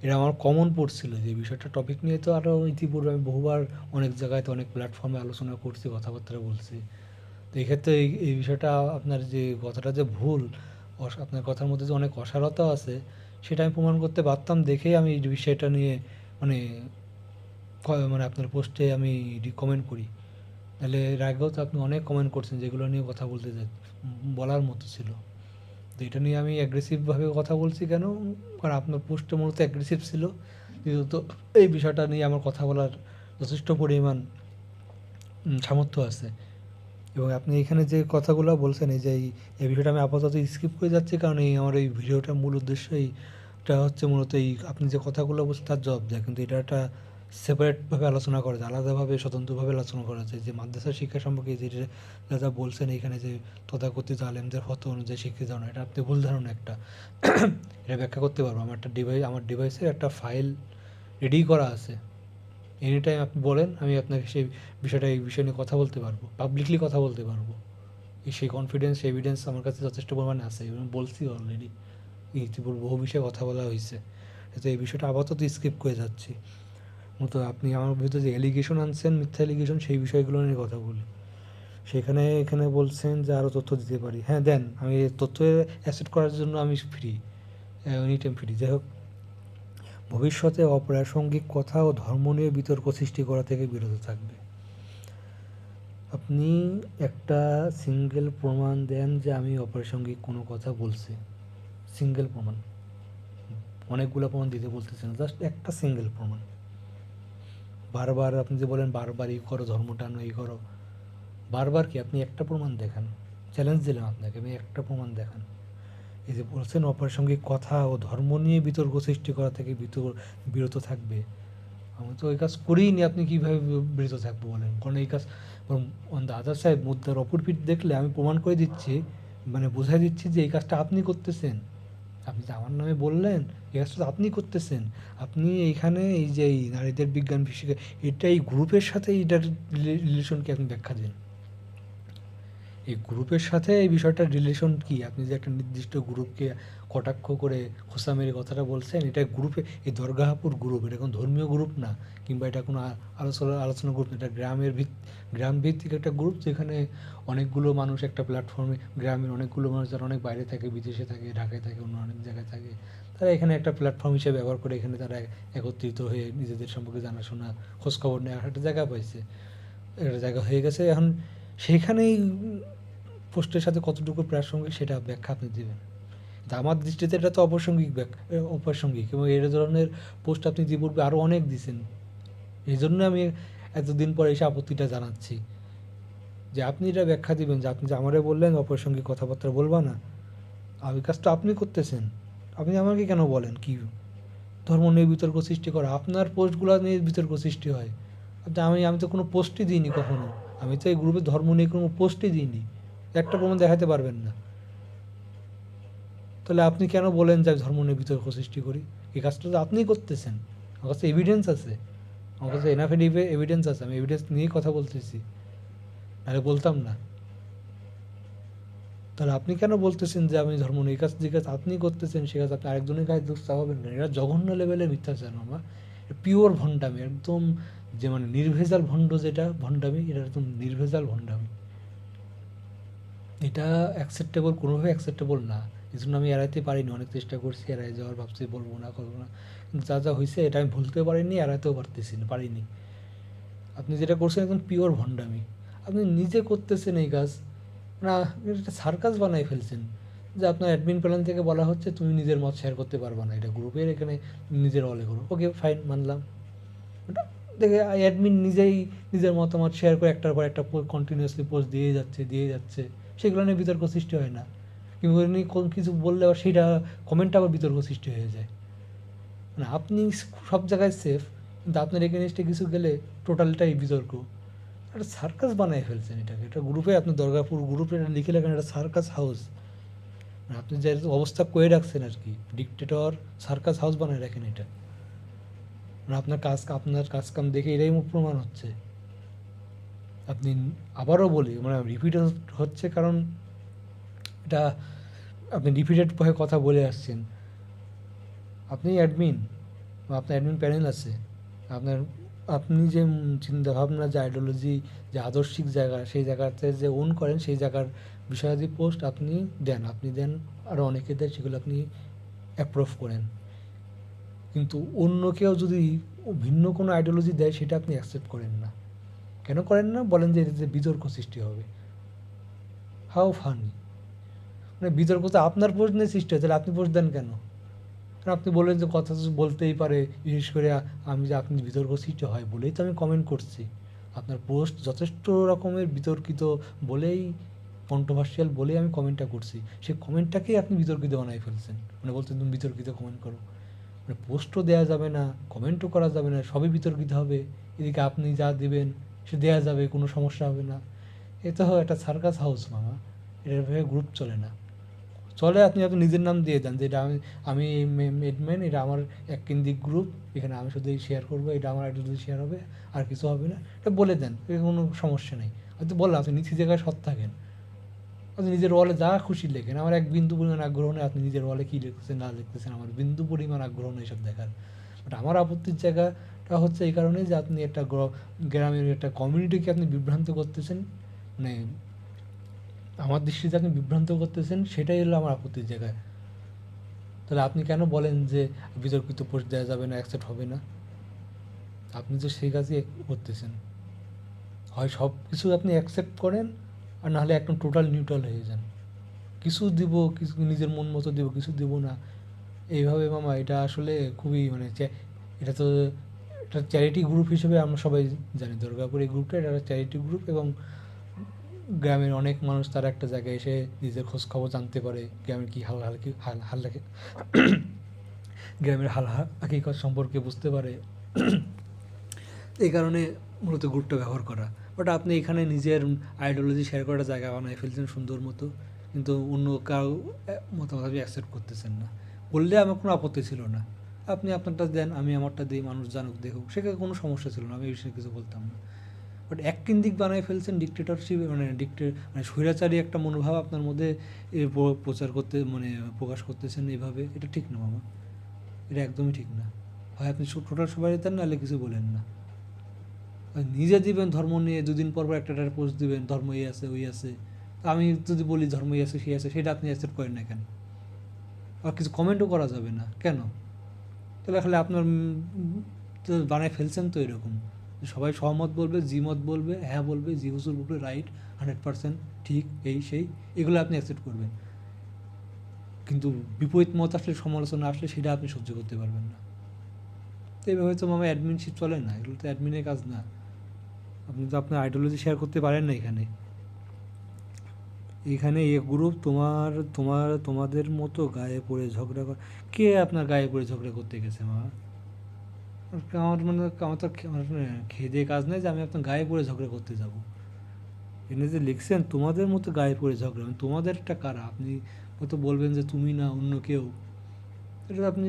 এটা আমার কমন পড়ছিল যে বিষয়টা। টপিক নিয়ে তো আরও ইতিপূর্বে আমি বহুবার অনেক জায়গায় তো অনেক প্ল্যাটফর্মে আলোচনা করছি, কথাবার্তা বলছি। তো এক্ষেত্রে এই বিষয়টা, আপনার যে কথাটা যে ভুল, আপনার কথার মধ্যে যে অনেক অসারতা আছে সেটা আমি প্রমাণ করতে পারতাম দেখেই আমি এই বিষয়টা নিয়ে মানে মানে আপনার পোস্টে আমি কমেন্ট করি। তাহলে এর আগেও তো আপনি অনেক কমেন্ট করছেন যেগুলো নিয়ে কথা বলতে বলার মতো ছিল। তো এটা নিয়ে আমি অ্যাগ্রেসিভভাবে কথা বলছি কেন? কারণ আপনার পোস্টটা মূলত অ্যাগ্রেসিভ ছিল। দ্বিতীয়ত এই বিষয়টা নিয়ে আমার কথা বলার যথেষ্ট পরিমাণ সামর্থ্য আছে। এবং আপনি এখানে যে কথাগুলো বলছেন, এই বিষয়টা আমি আপাতত স্কিপ করে যাচ্ছি, কারণ আমার এই ভিডিওটার মূল উদ্দেশ্যই এটা হচ্ছে মূলত আপনি যে কথাগুলো বলছেন তার জবাব দেয়, কিন্তু এটা একটা সেপারেটভাবে আলোচনা করা যায়, আলাদাভাবে স্বতন্ত্রভাবে আলোচনা করা যায়। যে মাদ্রাসা শিক্ষা সম্পর্কে যা বলছেন এখানে, যে তথাকথিত আলেমদের ফতোয়া অনুযায়ী শিক্ষিত ধারণা, এটা আপনি ভুল ধারণা একটা। এটা ব্যাখ্যা করতে পারবো। আমার ডিভাইসের একটা ফাইল রেডি করা আছে, এনি টাইম আপনি বলেন, আমি আপনাকে সেই এই বিষয় নিয়ে কথা বলতে পারবো, পাবলিকলি কথা বলতে পারবো। সেই কনফিডেন্স, এভিডেন্স আমার কাছে যথেষ্ট পরিমাণে আছে এবং বলছি অলরেডি। ইতিপূর্বে বহু বিষয়ে কথা বলা হয়েছে, তো এই বিষয়টা আপাতত স্কিপ করে যাচ্ছি। মতো আপনি আমার ভিতরে যে এলিগেশন আনছেন, মিথ্যা এলিগেশন, সেই বিষয়গুলো নিয়ে কথা বলি। এখানে বলছেন যে আরও তথ্য দিতে পারি। হ্যাঁ, দেন, আমি তথ্য অ্যাসেপ্ট করার জন্য আমি ফ্রি, এনি টাইম ফ্রি। যাই হোক, ভবিষ্যতে অপ্রাসঙ্গিক কথা ও ধর্ম নিয়ে বিতর্ক সৃষ্টি করা থেকে বিরত থাকবে। আপনি একটা সিঙ্গেল প্রমাণ দেন যে আমি অপ্রাসঙ্গিক কোনো কথা বলছি, সিঙ্গেল প্রমাণ, অনেকগুলো প্রমাণ দিতে বলতেছেন, জাস্ট একটা সিঙ্গেল প্রমাণ। বারবার আপনি যে বলেন বারবার এই করো, ধর্ম টানো, এই করো, বারবার কি? আপনি একটা প্রমাণ দেখান, চ্যালেঞ্জ দিলাম আপনাকে, আমি একটা প্রমাণ দেখান। এই যে বলছেন অপ্রাসঙ্গিক কথা ও ধর্ম নিয়ে বিতর্ক সৃষ্টি করা থেকে বিরত থাকবে। আমি তো এই কাজ করিই নি, আপনি কীভাবে বিরত থাকবো বলেন? কারণ এই কাজ অন দ্য আদার সাইড, মুদ্রার অপর পিঠ দেখলে আমি প্রমাণ করে দিচ্ছি, মানে বোঝাই দিচ্ছি যে এই কাজটা আপনি করতেছেন। আপনি যে আমার নামে বললেন, এই কাজটা তো আপনি করতেছেন। আপনি এইখানে এই যে এই নারীদের বিজ্ঞান বিষয়ে এটা এই গ্রুপের সাথে এইটার রিলেশনকে আপনি ব্যাখ্যা দিন। এই গ্রুপের সাথে এই বিষয়টার রিলেশন কি? আপনি যে একটা নির্দিষ্ট গ্রুপকে কটাক্ষ করে খোঁচা মেরে কথাটা বলছেন, এটা গ্রুপে, এই দরগাহপুর গ্রুপ, এটা কোনো ধর্মীয় গ্রুপ না, কিংবা এটা কোনো আলোচনা গ্রুপ না। এটা গ্রাম ভিত্তিক একটা গ্রুপ, যেখানে অনেকগুলো মানুষ একটা প্ল্যাটফর্মে, গ্রামের অনেকগুলো মানুষ যারা অনেক বাইরে থাকে, বিদেশে থাকে, ঢাকায় থাকে, অন্য অনেক জায়গায় থাকে, তারা এখানে একটা প্ল্যাটফর্ম হিসেবে ব্যবহার করে এখানে তারা একত্রিত হয়ে নিজেদের সম্পর্কে জানাশোনা, খোঁজখবর নেওয়ার একটা জায়গা পাইছে, একটা জায়গা হয়ে গেছে। এখন সেইখানেই পোস্টের সাথে কতটুকু প্রাসঙ্গিক সেটা ব্যাখ্যা আপনি দেবেন। তা আমার দৃষ্টিতে এটা তো অপ্রাসঙ্গিক, এবং এই ধরনের পোস্ট আপনি ইতিপূর্বে আরও অনেক দিছেন। এই জন্য আমি এতদিন পরে এসে আপত্তিটা জানাচ্ছি যে আপনি এটা ব্যাখ্যা দিবেন, যে আপনি যে আমারে বললেন অপ্রাসঙ্গিক কথাবার্তা বলবা না, আর ওই কাজটা আপনি করতেছেন। আপনি আমাকে কেন বলেন কি ধর্ম নিয়ে বিতর্ক সৃষ্টি করা? আপনার পোস্টগুলো নিয়ে বিতর্ক সৃষ্টি হয়। আমি তো কোনো পোস্টই দিইনি কখনো। আমি তো এই গ্রুপে ধর্ম নিয়ে কোনো পোস্টই দিইনি। একটা প্রমাণ দেখাতে পারবেন না। তাহলে আপনি কেন বলেন যে আমি ধর্ম নিয়ে বিতর্ক সৃষ্টি করি? এই কাজটা তো আপনিই করতেছেন। আমার কাছে এভিডেন্স আছে, আমার কাছে এনাফ এভিডেন্স আছে, আমি এভিডেন্স নিয়েই কথা বলতেছি, নাহলে বলতাম না। তাহলে আপনি কেন বলতেছেন যে আমি ধর্ম নিয়ে, এই কাজ যে কাজ আপনি করতেছেন সে কাজ আপনি আরেকজনের কাছে দোষ চাপাবেন কেন? এটা জঘন্য লেভেলের মিথ্যাচার মামা, পিওর ভণ্ডামি একদম, যে মানে নির্ভেজাল ভণ্ড, যেটা ভণ্ডামি, এটা একদম নির্ভেজাল ভণ্ডামি। এটা অ্যাকসেপ্টেবল, কোনোভাবে অ্যাকসেপ্টেবল না। এই জন্য আমি এড়াইতে পারিনি, অনেক চেষ্টা করছি এড়াই যাওয়ার, ভাবছি বলবো না, করবো না, কিন্তু যা যা হয়েছে এটা আমি ভুলতেও পারিনি, এড়াইতেও পারিনি। আপনি যেটা করছেন একদম পিওর ভণ্ডামি। আপনি নিজে করতেছেন এই কাজ, না এটা সার্কাস বানাই ফেলছেন, যে আপনার অ্যাডমিন প্ল্যান থেকে বলা হচ্ছে তুমি নিজের মত শেয়ার করতে পারবা না, এটা গ্রুপের এখানে নিজের অলে করো। ওকে ফাইন, মানলাম। ওটা দেখে অ্যাডমিন নিজেই নিজের মতামত শেয়ার করে একটার পর একটা কন্টিনিউয়াসলি পোস্ট দিয়ে যাচ্ছে, সেগুলো নিয়ে বিতর্ক সৃষ্টি হয় না। কিংবা উনি কিছু বললে আবার সেইটা কমেন্টে আবার বিতর্ক সৃষ্টি হয়ে যায়। মানে আপনি সব জায়গায় সেফ, কিন্তু আপনার এগেনস্টে কিছু গেলে টোটালটাই বিতর্ক। একটা সার্কাস বানায় ফেলছেন এটাকে, এটা গ্রুপে, আপনি দুর্গাপুর গ্রুপে লিখে রাখেন এটা সার্কাস হাউস। মানে আপনি যে অবস্থা করে রাখছেন আর কি, ডিকটেটর সার্কাস হাউস বানায় রাখেন এটা। মানে আপনার কাজ কাম দেখে এটাই প্রমাণ হচ্ছে। আপনি, আবারও বলি, মানে রিপিট হচ্ছে, কারণ এটা আপনি রিপিটেড ভয়ে কথা বলে আসছেন। আপনি অ্যাডমিন, আপনার অ্যাডমিন প্যানেল আছে, আপনার, আপনি যে চিন্তাভাবনা, যে আইডিওলজি, যে আদর্শিক জায়গা, সেই জায়গাতে যে ওন করেন, সেই জায়গার বিষয়াদি পোস্ট আপনি দেন, আরও অনেকে দেয়, সেগুলো আপনি অ্যাপ্রুভ করেন। কিন্তু অন্য কেউ যদি ভিন্ন কোনো আইডিওলজি দেয়, সেটা আপনি অ্যাকসেপ্ট করেন না। কেন করেন না? বলেন যে এতে বিতর্ক সৃষ্টি হবে। How funny! মানে বিতর্ক তো আপনার পোস্ট নিয়ে সৃষ্টি হয়, তাহলে আপনি পোস্ট দেন কেন? কারণ আপনি বললেন যে কথা তো বলতেই পারে, বিশেষ করে আমি, যে আপনি বিতর্ক সৃষ্টি হয় বলেই তো আমি কমেন্ট করছি। আপনার পোস্ট যথেষ্ট রকমের বিতর্কিত বলেই, কন্ট্রোভার্সিয়াল বলেই আমি কমেন্টটা করছি। সেই কমেন্টটাকেই আপনি বিতর্কিত বানাই ফেলছেন, মানে বলতে তুমি বিতর্কিত কমেন্ট করো। মানে পোস্টও দেওয়া যাবে না, কমেন্টও করা যাবে না, সবই বিতর্কিত হবে। এদিকে আপনি যা দেবেন সে দেওয়া যাবে, কোনো সমস্যা হবে না। এ তো একটা সার্কাস হাউস মামা, এভাবে গ্রুপ চলে না। চলে আপনি নিজের নাম দিয়ে দেন, যে এটা আমি মেডম্যান, এটা আমার এক কেন্দ্রিক গ্রুপ, এখানে আমি শুধু শেয়ার করবো, এটা আমার আইডি শেয়ার হবে, আর কিছু হবে না, এটা বলে দেন, এর কোনো সমস্যা নেই। হয়তো বললাম, আপনি নিচে জায়গায় সৎ থাকেন, আপনি নিজের ওয়ালে যা খুশি লেখেন, আমার এক বিন্দু পরিমাণ আগ্রহ নেই আপনি নিজের ওয়ালে কী লিখতেছেন না লিখতেছেন, আমার বিন্দু পরিমাণ আগ্রহ নেই সব দেখার। বাট আমার আপত্তির জায়গাটা হচ্ছে এই কারণে যে আপনি একটা গ্রামের একটা কমিউনিটিকে আপনি বিভ্রান্ত করতেছেন, মানে আমার দৃষ্টিতে আপনি বিভ্রান্ত করতেছেন, সেটাই হলো আমার আপত্তির জায়গায়। তাহলে আপনি কেন বলেন যে বিতর্কিত পোস্ট দেওয়া যাবে না, অ্যাকসেপ্ট হবে না? আপনি তো সেই কাজই করতেছেন। হয় সব কিছু আপনি অ্যাকসেপ্ট করেন, আর নাহলে একদম টোটাল নিউট্রাল হয়ে যান। কিছু দিব, কিছু নিজের মন মতো দিব, কিছু দিব না, এইভাবে মামা এটা আসলে খুবই, মানে এটা তো, এটা চ্যারিটি গ্রুপ হিসেবে আমরা সবাই জানি, দুর্গাপুর এই গ্রুপটা, এটা একটা চ্যারিটি গ্রুপ, এবং গ্রামের অনেক মানুষ তারা একটা জায়গায় এসে নিজের খোঁজ খবর জানতে পারে, গ্রামের কী হাল হাল কি হাল হাল লাগে, গ্রামের হাকিকত সম্পর্কে বুঝতে পারে। এই কারণে মূলত গ্রুপটা ব্যবহার করা। বাট আপনি এখানে নিজের আইডিওলজি শেয়ার করার জায়গা বানায় ফেলছেন সুন্দর মতো, কিন্তু অন্য কাউ মতামত আপনি অ্যাকসেপ্ট করতেছেন না। বললে আমার কোনো আপত্তি ছিল না, আপনি আপনারটা দেন, আমি আমারটা দিই, মানুষ জানুক দেখুক, সেখানে কোনো সমস্যা ছিল না, আমি এই বিষয়ে কিছু বলতাম না। বাট এককেন্দ্রিক বানায় ফেলছেন, ডিক্টেটরশিপ মানে মানে স্বৈরাচারী একটা মনোভাব আপনার মধ্যে প্রচার করতে মানে প্রকাশ করতেছেন এইভাবে, এটা ঠিক না মামা, এটা একদমই ঠিক না। হয় আপনি টোটাল সবাই দেন, নাহলে কিছু বলেন না। নিজে দিবেন ধর্ম নিয়ে, দুদিন পর পর একটা পোস্ট দিবেন ধর্ম এই আছে ওই আছে, আমি যদি বলি ধর্ম এই আছে সেই আছে, সেটা আপনি অ্যাকসেপ্ট করেন না কেন? আর কিছু কমেন্টও করা যাবে না কেন? তাহলে খালি আপনার তো বানায় ফেলছেন তো এরকম, সবাই সহমত বলবে, মত বলবে, হ্যাঁ বলবে, হুজুর বলবে রাইট 100% ঠিক, এই সেই, এগুলো আপনি অ্যাকসেপ্ট করবেন, কিন্তু বিপরীত মত আসলে, সমালোচনা আসলে সেটা আপনি সহ্য করতে পারবেন না। তো এইভাবে তো মামা অ্যাডমিনশিপ চলে না, এগুলো তো অ্যাডমিনের কাজ না। আপনি তো আপনার আইডিওলজি শেয়ার করতে পারেন না এখানে। এখানে এ গ্রুপ তোমাদের মতো গায়ে পড়ে ঝগড়া কর, কে আপনার গায়ে পড়ে ঝগড়া করতে গেছে মা? আমার মানে আমার তো আমার খেয়ে দিয়ে কাজ নেই যে আমি আপনার গায়ে পড়ে ঝগড়া করতে যাব। এনে যে লিখছেন তোমাদের মতো গায়ে পড়ে ঝগড়া, মানে তোমাদেরটা কারা? আপনি হয়তো বলবেন যে তুমি না অন্য কেউ, এটা আপনি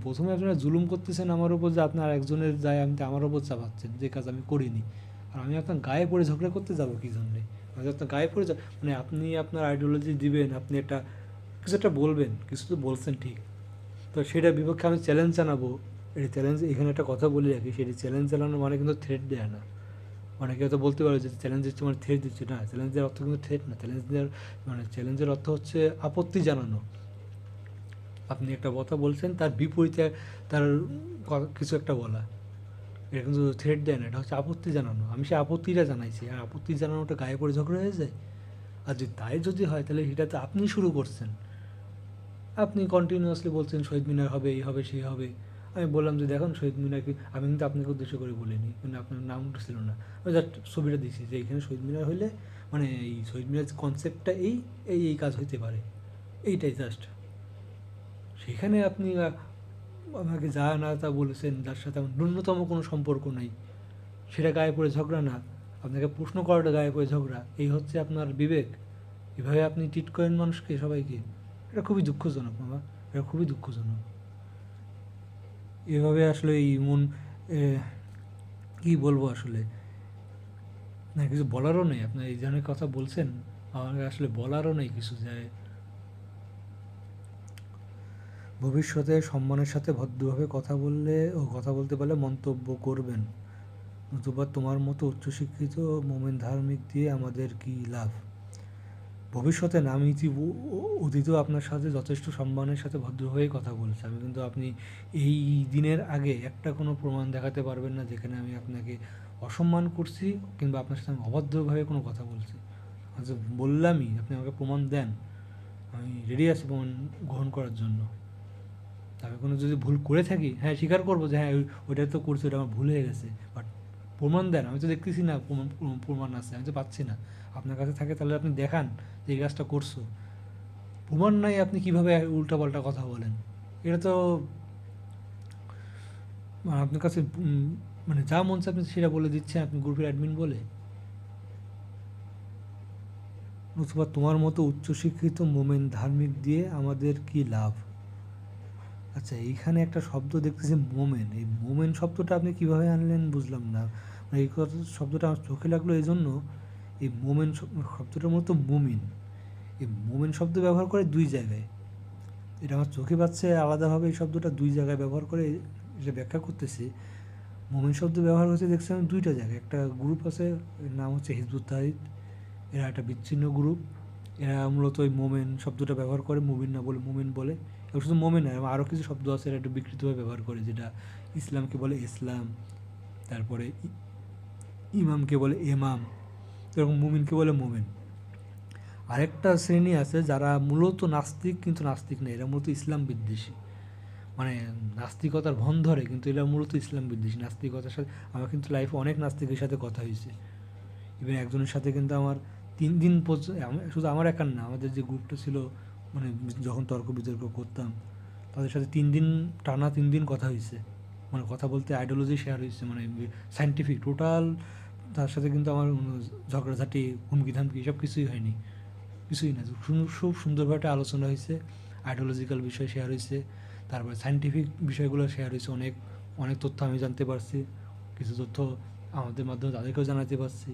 প্রথমে আপনারা জুলুম করতেছেন আমার উপর, যে আপনার একজনের যায় আমি আমার উপর চাপাচ্ছেন যে কাজ আমি করিনি। আর আমি আপনার গায়ে পড়ে ঝগড়া করতে যাবো কী জন্যে? আপনার গায়ে পড়ে মানে আপনি আপনার আইডিওলজি দিবেন, আপনি একটা কিছু একটা বলবেন, কিছু তো বলছেন ঠিক, তো সেটার বিপক্ষে আমি চ্যালেঞ্জ জানাবো। এটা চ্যালেঞ্জ, এখানে একটা কথা বলে রাখি, সেটি চ্যালেঞ্জ জানানো মানে কিন্তু থ্রেট দেয় না। অনেকে হয়তো বলতে পারে যে চ্যালেঞ্জ দিচ্ছে মানে থ্রেট দিচ্ছে, না, চ্যালেঞ্জের অর্থ কিন্তু থ্রেট না। চ্যালেঞ্জের অর্থ হচ্ছে আপত্তি জানানো। আপনি একটা কথা বলছেন, তার বিপরীতে তার কিছু একটা বলা, এটা কিন্তু থ্রেট দেয় না, এটা হচ্ছে আপত্তি জানানো। আমি সে আপত্তিটা জানাইছি, আর আপত্তি জানানোটা গায়ে পড়ে ঝগড়া হয়ে যায়। আর যদি তাই যদি হয়, তাহলে সেটা তো আপনি শুরু করছেন। আপনি কন্টিনিউয়াসলি বলছেন শহীদ মিনার হবে, এই হবে সেই হবে। আমি বললাম যে দেখুন শহীদ মিনার কি, আমি কিন্তু আপনাকে উদ্দেশ্য করে বলিনি, কিন্তু আপনার নাম ছিল না, আমি জাস্ট ছবিটা দিয়েছি যে এখানে শহীদ মিনার হইলে মানে এই শহীদ মিনার কনসেপ্টটা এই এই এই কাজ হইতে পারে, এইটাই জাস্ট। সেখানে আপনি আমাকে যা না তা বলেছেন, যার সাথে আমার ন্যূনতম কোনো সম্পর্ক নাই, সেটা গায়ে পড়ে ঝগড়া না। আপনাকে প্রশ্ন করাটা গায়ে পড়ে ঝগড়া, এই হচ্ছে আপনার বিবেক? এভাবে আপনি ট্রিট করেন মানুষকে, সবাইকে? এটা খুবই দুঃখজনক বাবা, এটা খুবই দুঃখজনক। এভাবে আসলে মন কী বলবো আসলে, না কিছু বলারও নেই। আপনার এই ধরনের কথা বলছেন, আমার আসলে বলারও নেই কিছু, যে ভবিষ্যতে সম্মানের সাথে ভদ্রভাবে কথা বলতে পারলে মন্তব্য করবেন, নতুবা তোমার মতো উচ্চশিক্ষিত মোমেন ধার্মিক দিয়ে আমাদের কী লাভ? ভবিষ্যতে না, আমি অতীতেও আপনার সাথে যথেষ্ট সম্মানের সাথে ভদ্রভাবেই কথা বলছি আমি, কিন্তু আপনি এই দিনের আগে একটা কোনো প্রমাণ দেখাতে পারবেন না যেখানে আমি আপনাকে অসম্মান করছি কিংবা আপনার সাথে আমি অভদ্রভাবে কোনো কথা বলছি। আচ্ছা বললামই, আপনি আমাকে প্রমাণ দেন, আমি রেডি আছি প্রমাণ গ্রহণ করার জন্য। আমি কোনো যদি ভুল করে থাকি, হ্যাঁ স্বীকার করবো যে হ্যাঁ ওইটা তো করছি, ওটা আমার ভুল হয়ে গেছে, বাট প্রমাণ দেন। আমি তো দেখতেছি না প্রমাণ আছে, আমি তো পাচ্ছি না। আপনার কাছে থাকে তাহলে আপনি দেখান যে এই কাজটা করছো। প্রমাণ নাই, আপনি কীভাবে উল্টাপাল্টা কথা বলেন? এটা তো আপনার কাছে মানে যা মন চায় আপনি সেটা বলে দিচ্ছেন, আপনি গ্রুপের অ্যাডমিন বলে। নতুবা তোমার মতো উচ্চশিক্ষিত মোমেন ধার্মিক দিয়ে আমাদের কি লাভ? আচ্ছা এইখানে একটা শব্দ দেখতেছি মোমেন, এই মোমেন শব্দটা আপনি কীভাবে আনলেন বুঝলাম না। মানে এই শব্দটা আমার চোখে লাগলো এই জন্য, এই মোমেন শব্দটার মতো মুমিন, এই মোমেন শব্দ ব্যবহার করে দুই জায়গায়, এটা আমার চোখে পাচ্ছে আলাদাভাবে, এই শব্দটা দুই জায়গায় ব্যবহার করে, এটা ব্যাখ্যা করতেছি। মোমেন শব্দ ব্যবহার হচ্ছে দেখছি আমি দুইটা জায়গায়। একটা গ্রুপ আছে, এর নাম হচ্ছে হিজবুত তাহরির, এরা একটা বিচ্ছিন্ন গ্রুপ, এরা মূলত ওই মোমেন শব্দটা ব্যবহার করে, মুমিন না বলে মোমেন বলে। এবং শুধু মোমেন নয়, আরও কিছু শব্দ আছে এরা একটু বিকৃতভাবে ব্যবহার করে, যেটা ইসলামকে বলে ইসলাম, তারপরে ইমামকে বলে এমাম, এরকম মুমিনকে বলে মোমেন। আরেকটা শ্রেণী আছে যারা মূলত নাস্তিক, কিন্তু নাস্তিক না, এরা মূলত ইসলাম বিদ্বেষী, মানে নাস্তিকতার ভন ধরে, কিন্তু এরা মূলত ইসলাম বিদ্বেষী। নাস্তিকতার সাথে আমার কিন্তু লাইফে অনেক নাস্তিকের সাথে কথা হয়েছে, ইভেন একজনের সাথে কিন্তু আমার 3 দিন শুধু আমার একার না, আমাদের যে গ্রুপটা ছিল, মানে যখন তর্ক বিতর্ক করতাম তাদের সাথে 3 দিন টানা 3 দিন কথা হয়েছে। মানে কথা বলতে আইডিওলজি শেয়ার হয়েছে, মানে সায়েন্টিফিক টোটাল। তার সাথে কিন্তু আমার ঝগড়াঝাটি, হুমকি ধামকি এসব কিছুই হয়নি, কিছুই না। খুব সুন্দরভাবে একটা আলোচনা হয়েছে, আইডিওলজিক্যাল বিষয় শেয়ার হয়েছে, তারপরে সায়েন্টিফিক বিষয়গুলো শেয়ার হয়েছে। অনেক অনেক তথ্য আমি জানতে পারছি, কিছু তথ্য আমাদের মাধ্যমে তাদেরকেও জানাতে পারছি।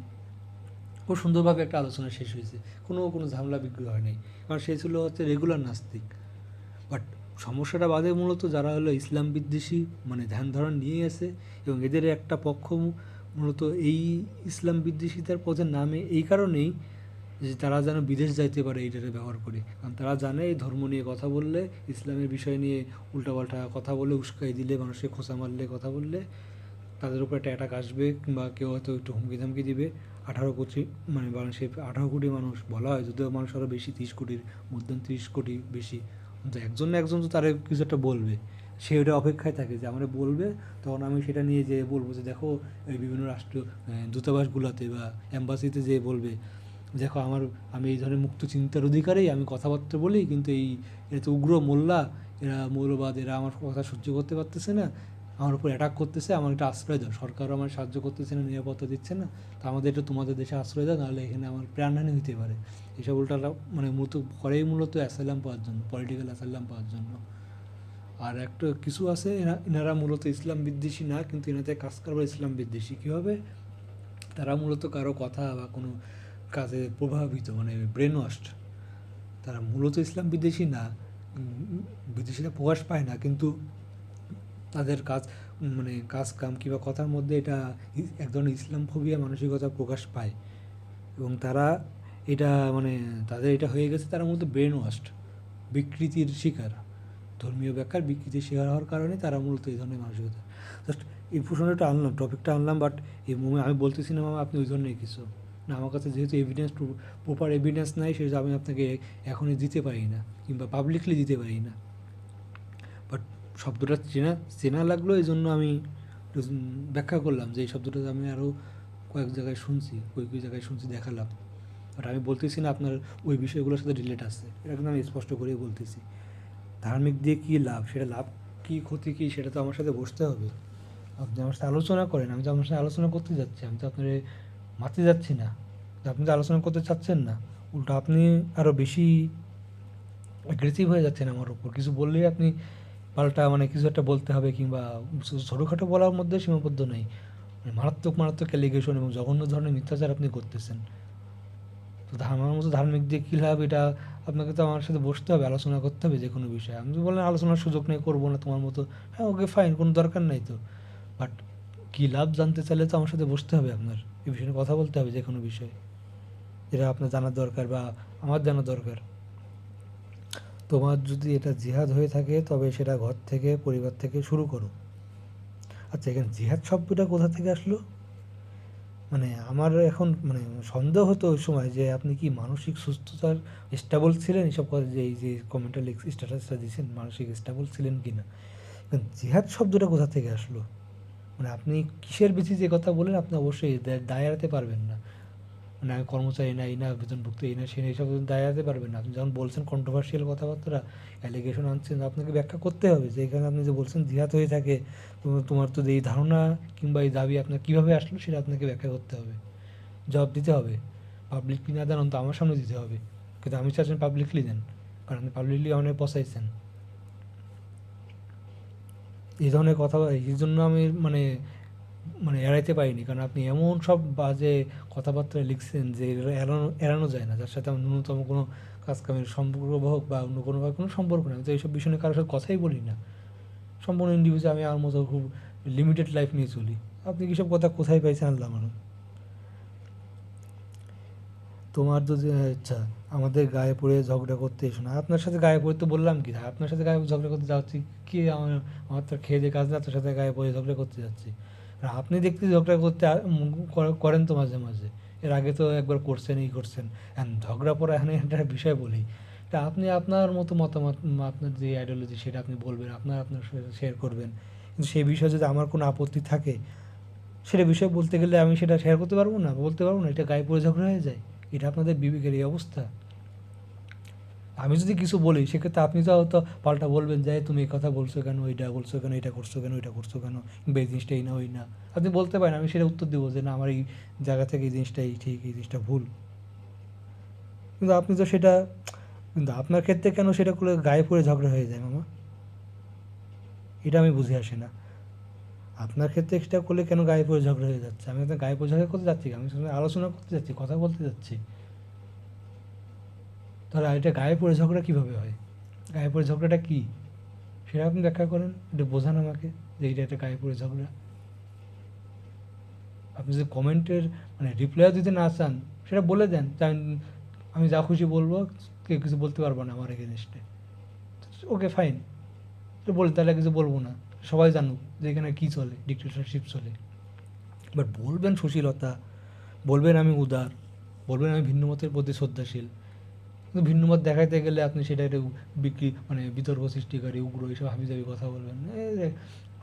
খুব সুন্দরভাবে একটা আলোচনা শেষ হয়েছে, কোনো ঝামেলা বিগ্রহ হয় নাই। কারণ সে ছিল হচ্ছে রেগুলার নাস্তিক। বাট সমস্যাটা বাদে মূলত যারা হলো ইসলাম বিদ্বেষী, মানে ধ্যান ধারণা নিয়ে আছে, এবং এদের একটা পক্ষ মূলত এই ইসলাম বিদ্বেষিতার পথে নামে এই কারণেই যে তারা যেন বিদেশ যাইতে পারে এইটাকে ব্যবহার করে। কারণ তারা জানে এই ধর্ম নিয়ে কথা বললে, ইসলামের বিষয় নিয়ে উল্টাপাল্টা কথা বলে, উস্কাই দিলে, মানুষকে খোঁচা মারলে, কথা বললে তাদের উপর একটা অ্যাটাক আসবে, কিংবা কেউ হয়তো একটু হুমকি ধামকি দিবে। 18 কোটি, মানে বাংলাদেশে 18 কোটি মানুষ বলা হয়, যদিও মানুষ আরও বেশি, 30 কোটির মধ্যে, 30 কোটি বেশি। কিন্তু একজন না একজন তো তারা কিছু একটা বলবে, সে ওটা অপেক্ষায় থাকে যে আমরা বলবে, তখন আমি সেটা নিয়ে যেয়ে বলবো যে দেখো এই বিভিন্ন রাষ্ট্রীয় দূতাবাসগুলোতে বা অ্যাম্বাসিতে যেয়ে বলবে, দেখো আমি এই ধরনের মুক্ত চিন্তার অধিকারেই আমি কথাবার্তা বলি, কিন্তু এরা তো উগ্র মোল্লা, এরা মৌলবাদ, এরা আমার কথা সহ্য করতে পারতেছে না, আমার উপর অ্যাটাক করতেছে, আমার একটা আশ্রয় দাও, সরকারও আমার সাহায্য করতেছে না, নিরাপত্তা দিচ্ছে না, তো আমাদের এটা তোমাদের দেশে আশ্রয় দাও, নাহলে এখানে আমার প্রাণহানি হতে পারে। এসব উল্টাটা মানে মূলত অ্যাসাইলাম পাওয়ার জন্য, পলিটিক্যাল অ্যাসাইলাম পাওয়ার জন্য। আর একটা কিছু আছে, এনারা মূলত ইসলাম বিদ্বেষী না, কিন্তু এনাদের কাজ করবে ইসলাম বিদ্বেষী। কীভাবে? তারা মূলত কারো কথা বা কোনো কাজে প্রভাবিত, মানে ব্রেন ওয়াশড। তারা মূলত ইসলাম বিদ্বেষী না, বিদেশিরা প্রকাশ পায় না, কিন্তু তাদের কাজ, মানে কাজ কাম কিংবা কথার মধ্যে এটা এক ধরনের ইসলাম ফোবিয়া মানসিকতা প্রকাশ পায়। এবং তারা এটা, মানে তাদের এটা হয়ে গেছে, তারা মূলত ব্রেন ওয়াশড, বিকৃতির শিকার, ধর্মীয় ব্যাখ্যার বিকৃতির শিকার হওয়ার কারণে তারা মূলত এই ধরনের মানসিকতা। জাস্ট এই প্রশ্নটা আনলাম, টপিকটা আনলাম, বাট এই আমি বলতেছি না মামা আপনি ওই ধরনের কিছু না। আমার কাছে যেহেতু প্রপার এভিডেন্স নাই, সেটা আমি আপনাকে এখনই দিতে পারি না, কিংবা পাবলিকলি দিতে পারি না। বাট শব্দটা চেনা লাগলো, এই জন্য আমি ব্যাখ্যা করলাম যে এই শব্দটা আমি আরও কয়েক জায়গায় শুনছি, কয়েক জায়গায় শুনছি, দেখালাম। বাট আমি বলতেছি না আপনার ওই বিষয়গুলোর সাথে রিলেট আছে, এটা কিন্তু আমি স্পষ্ট করেই বলতেছি। ধার্মিক দিয়ে কী লাভ, সেটা লাভ কী ক্ষতি কী, সেটা তো আমার সাথে বসতে হবে। আপনি আমার সাথে আলোচনা করেন, আমি তো আপনার সাথে আলোচনা করতে যাচ্ছি, আমি তো আপনার মারতে যাচ্ছি না। আপনি তো আলোচনা করতে চাচ্ছেন না, উল্টো আপনি আরও বেশি অ্যাগ্রেসিভ হয়ে যাচ্ছেন আমার উপর। কিছু বললেই আপনি পাল্টা, মানে কিছু একটা বলতে হবে, কিংবা ছোটোখাটো বলার মধ্যে সীমাবদ্ধ নেই, মানে মারাত্মক মারাত্মক অ্যালিগেশন এবং জঘন্য ধরনের মিথ্যাচার আপনি করতেছেন। তো আমার মতো ধার্মিক দিয়ে কী লাভ, এটা আপনাকে তো আমার সাথে বসতে হবে, আলোচনা করতে হবে যে কোনো বিষয়ে। আমি তো বললেন আলোচনার সুযোগ নেই, করবো না তোমার মতো, হ্যাঁ ওকে ফাইন, কোনো দরকার নাই তো। বাট কী লাভ জানতে চাইলে তো আমার সাথে বসতে হবে, আপনার এই বিষয়ে কথা বলতে হবে, যে কোনো বিষয়ে যেটা আপনার জানার দরকার বা আমার জানার দরকার। তোমার যদি এটা জিহাদ হয়ে থাকে, তবে সেটা ঘর থেকে, পরিবার থেকে শুরু করো। আচ্ছা, এখানে জিহাদ শব্দটা কোথা থেকে আসলো? মানে আমার এখন মানে সন্দেহ হতো ওই সময় যে আপনি কি মানসিক সুস্থতার স্টেবল ছিলেন, এসব কথা যে এই যে কমেন্টটা স্ট্যাটাসটা দিয়েছেন, মানসিক স্টেবল ছিলেন কি না। জিহাদ শব্দটা কোথা থেকে আসলো? মানে আপনি কিসের বেশি যে কথা বলেন, আপনি অবশ্যই দায় এড়াতে পারবেন না। মানে আমি কর্মচারী না, এই না বেতনভুক্ত, এই না সে না, এইসব দায় এড়াতে পারবেন না। আপনি যখন বলছেন কন্ট্রোভার্সিয়াল কথাবার্তা, অ্যালিগেশন আনছেন, আপনাকে ব্যাখ্যা করতে হবে যে এখানে আপনি যে বলছেন জিহাদ হয়ে থাকে, তোমার তো এই ধারণা কিংবা এই দাবি আপনার কীভাবে আসলো, সেটা আপনাকে ব্যাখ্যা করতে হবে, জবাব দিতে হবে। পাবলিকলি না দেন তো আমার সামনে দিতে হবে, কিন্তু আমি চাচ্ছেন পাবলিকলি দেন, কারণ আপনি পাবলিকলি অনেক পচাইছেন। এই ধরনের কথা, এই জন্য আমি মানে মানে এড়াইতে পারিনি, কারণ আপনি এমন সব বাজে কথাবার্তা লিখছেন যে এড়ানো যায় না, যার সাথে আমার ন্যূনতম কোনো কাজকামের সম্পর্ক হোক বা অন্য কোনোভাবে কোনো সম্পর্ক নেই। তো এইসব বিষয় নিয়ে কারোর সাথে কথাই বলি না, সম্পূর্ণ ইন্ডিভিজুয়াল, আমি আমার মতো খুব লিমিটেড লাইফ নিয়ে চলি। আপনি কী সব কথা কোথায় পাইছেন আল্লাহ মালুম। তোমার যদি আচ্ছা, আমাদের গায়ে পড়ে ঝগড়া করতে এসো না। আপনার সাথে গায়ে পড়ে তো বললাম কি, আপনার সাথে গায়ে ঝগড়া করতে যাচ্ছি কি, আমার তো খেয়ে দিয়ে কাজ না, আপনার সাথে গায়ে পড়ে ঝগড়া করতে যাচ্ছি। আর আপনি দেখতে ঝগড়া করতে করেন তো মাঝে মাঝে, এর আগে তো একবার করছেন, করছেন। ঝগড়া পড়া এখানে একটা বিষয় বলি, তা আপনি আপনার মতো মতামত, আপনার যে আইডিওলজি সেটা আপনি বলবেন, আপনার শেয়ার করবেন, কিন্তু সেই বিষয়ে যদি আমার কোনো আপত্তি থাকে, সেটা বিষয়ে বলতে গেলে আমি সেটা শেয়ার করতে পারবো না, বলতে পারবো না, এটা গায়ে পড়ে ঝগড়া হয়ে যায়। এটা আপনাদের বিবেকের এই অবস্থা? আমি যদি কিছু বলি সেক্ষেত্রে আপনি তো হয়তো পাল্টা বলবেন যে তুমি এই কথা বলছো কেন, এইটা বলছো কেন, এটা করছো কেন, ওইটা করছো কেন, কিংবা এই জিনিসটা এই না ওই না। আপনি বলতে পারেন, আমি সেটা উত্তর দেবো যে না, আমার এই জায়গা থেকে এই জিনিসটাই ঠিক, এই জিনিসটা ভুল। কিন্তু আপনি তো সেটা, কিন্তু আপনার ক্ষেত্রে কেন সেটা করলে গায়ে পড়ে ঝগড়া হয়ে যায় মামা? এটা আমি বুঝে আসি না। আপনার ক্ষেত্রে সেটা করলে কেন গায়ে পড়ে ঝগড়া হয়ে যাচ্ছে? আমি তো গায়ে পড়ে ঝগড়া করতে যাচ্ছি না, আমি শুধু আলোচনা করতে যাচ্ছি, কথা বলতে যাচ্ছি। তাহলে এটা গায়ে পড়ে ঝগড়া কীভাবে হয়? গায়ে পড়ে ঝগড়াটা কী সেটা আপনি ব্যাখ্যা করেন, একটু বোঝান আমাকে যে এইটা একটা গায়ে পড়ে ঝগড়া। আপনি যদি কমেন্টের মানে রিপ্লাইও দিতে না চান সেটা বলে দেন যে আমি যা খুশি বলবো, কেউ কিছু বলতে পারবো না আমার এগেনস্টে। ওকে ফাইন, তো বলি তাহলে কিছু বলবো না, সবাই জানুক যে এখানে কী চলে, ডিক্টেটরশিপ চলে। বাট বলবেন সুশীলতা, বলবেন আমি উদার, বলবেন আমি ভিন্ন মতের প্রতি শ্রদ্ধাশীল। কিন্তু ভিন্ন মত দেখাইতে গেলে আপনি সেটা একটা বিক্রি মানে বিতর্ক সৃষ্টিকারী, উগ্র, এইসব হাবিজাবি কথা বলবেন।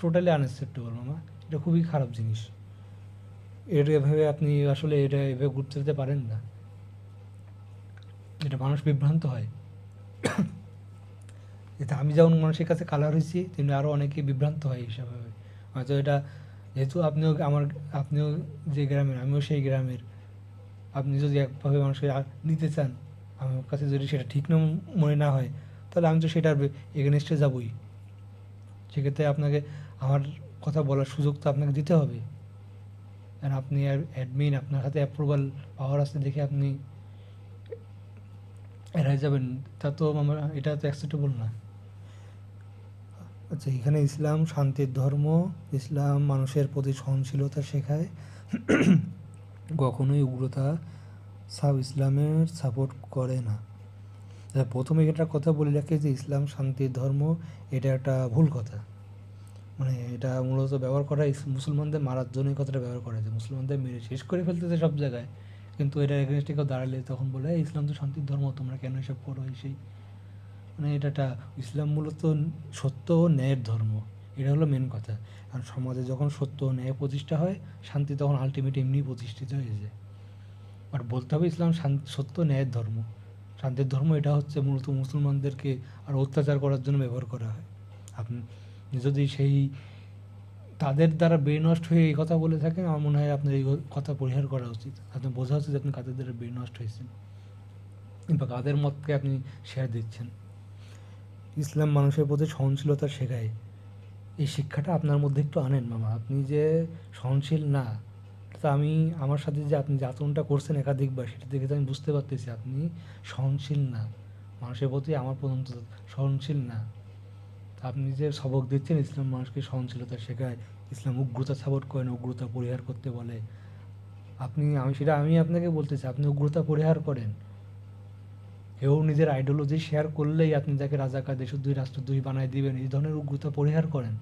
টোটালি আনএক্সেপ্টেবল মামা, এটা খুবই খারাপ জিনিস। এটা এভাবে আপনি আসলে এটা এভাবে ঘুরতে যেতে পারেন না, এটা মানুষ বিভ্রান্ত হয়। এটা আমি যেমন মানুষের কাছে কালার হয়েছি, তেমনি আরও অনেকে বিভ্রান্ত হয় এইসবভাবে। হয়তো এটা যেহেতু আপনিও যে গ্রামের, আমিও সেই গ্রামের, আপনি যদি একভাবে মানুষকে নিতে চান, আমার কাছে যদি সেটা ঠিক না মনে না হয়, তাহলে আমি তো সেটার এগেনস্টে যাবই। সেক্ষেত্রে আপনাকে আমার কথা বলার সুযোগ তো আপনাকে দিতে হবে। আর আপনি অ্যাডমিন, আপনার হাতে অ্যাপ্রুভাল পাওয়ার আছে দেখে আপনি এড়াই যাবেন, তা তো আমরা, এটা তো অ্যাকসেপ্টেবল না। আচ্ছা, এখানে ইসলাম শান্তির ধর্ম, ইসলাম মানুষের প্রতি সহনশীলতা শেখায়, কখনোই উগ্রতা ইসলামের সাপোর্ট করে না। প্রথমে এটা কথা বলে রাখি যে ইসলাম শান্তির ধর্ম, এটা একটা ভুল কথা। মানে এটা মূলত ব্যবহার করা মুসলমানদের মারার জন্য এই কথাটা ব্যবহার করা যায়, মুসলমানদের মেরে শেষ করে ফেলতেছে সব জায়গায়। কিন্তু এটা এগেনস্টে কেউ দাঁড়ালে তখন বলে ইসলাম তো শান্তির ধর্ম, তোমরা কেন এসব করো, সেই মানে এটা ইসলাম মূলত সত্য ও ন্যায়ের ধর্ম, এটা হলো মেন কথা। কারণ সমাজে যখন সত্য ও ন্যায় প্রতিষ্ঠা হয়, শান্তি তখন আলটিমেট এমনি প্রতিষ্ঠিত হয়ে যায়। আর বলতে হবে ইসলাম সত্য ন্যায়ের ধর্ম। শান্তির ধর্ম এটা হচ্ছে মূলত মুসলমানদেরকে আর অত্যাচার করার জন্য ব্যবহার করা হয়। আপনি যদি সেই তাদের দ্বারা ব্রেন ওয়াশ হয়ে এই কথা বলে থাকেন, আমার মনে হয় আপনার এই কথা পরিহার করা উচিত। আপনার বোঝা উচিত আপনি কাদের দ্বারা ব্রেন ওয়াশ হয়েছেন, কিংবা কাদের মতকে আপনি শেয়ার দিচ্ছেন। ইসলাম মানুষের প্রতি সহনশীলতা শেখায়, এই শিক্ষাটা আপনার মধ্যে একটু আনেন মামা। আপনি যে সহনশীল না, তো আমি আমার সাথে যে আপনি যে আচরণটা করছেন একাধিকবার, সেটা দেখে তো আমি বুঝতে পারতেছি আপনি সহনশীল না, মানুষের প্রতি আমার পর্যন্ত সহনশীল না। আপনি যে সবক দিচ্ছেন ইসলাম মানুষকে সহনশীলতা শেখায়, ইসলাম উগ্রতা সাপোর্ট করে না, উগ্রতা পরিহার করতে বলে। আমি আপনাকে বলতেছি আপনি উগ্রতা পরিহার করেন। কেউ নিজের আইডিওলজি শেয়ার করলেই আপনি তাকে রাজাকার, দেশদ্রোহী, রাষ্ট্রদ্রোহী বানায় দিবেন, এই ধরনের উগ্রতা পরিহার করেন।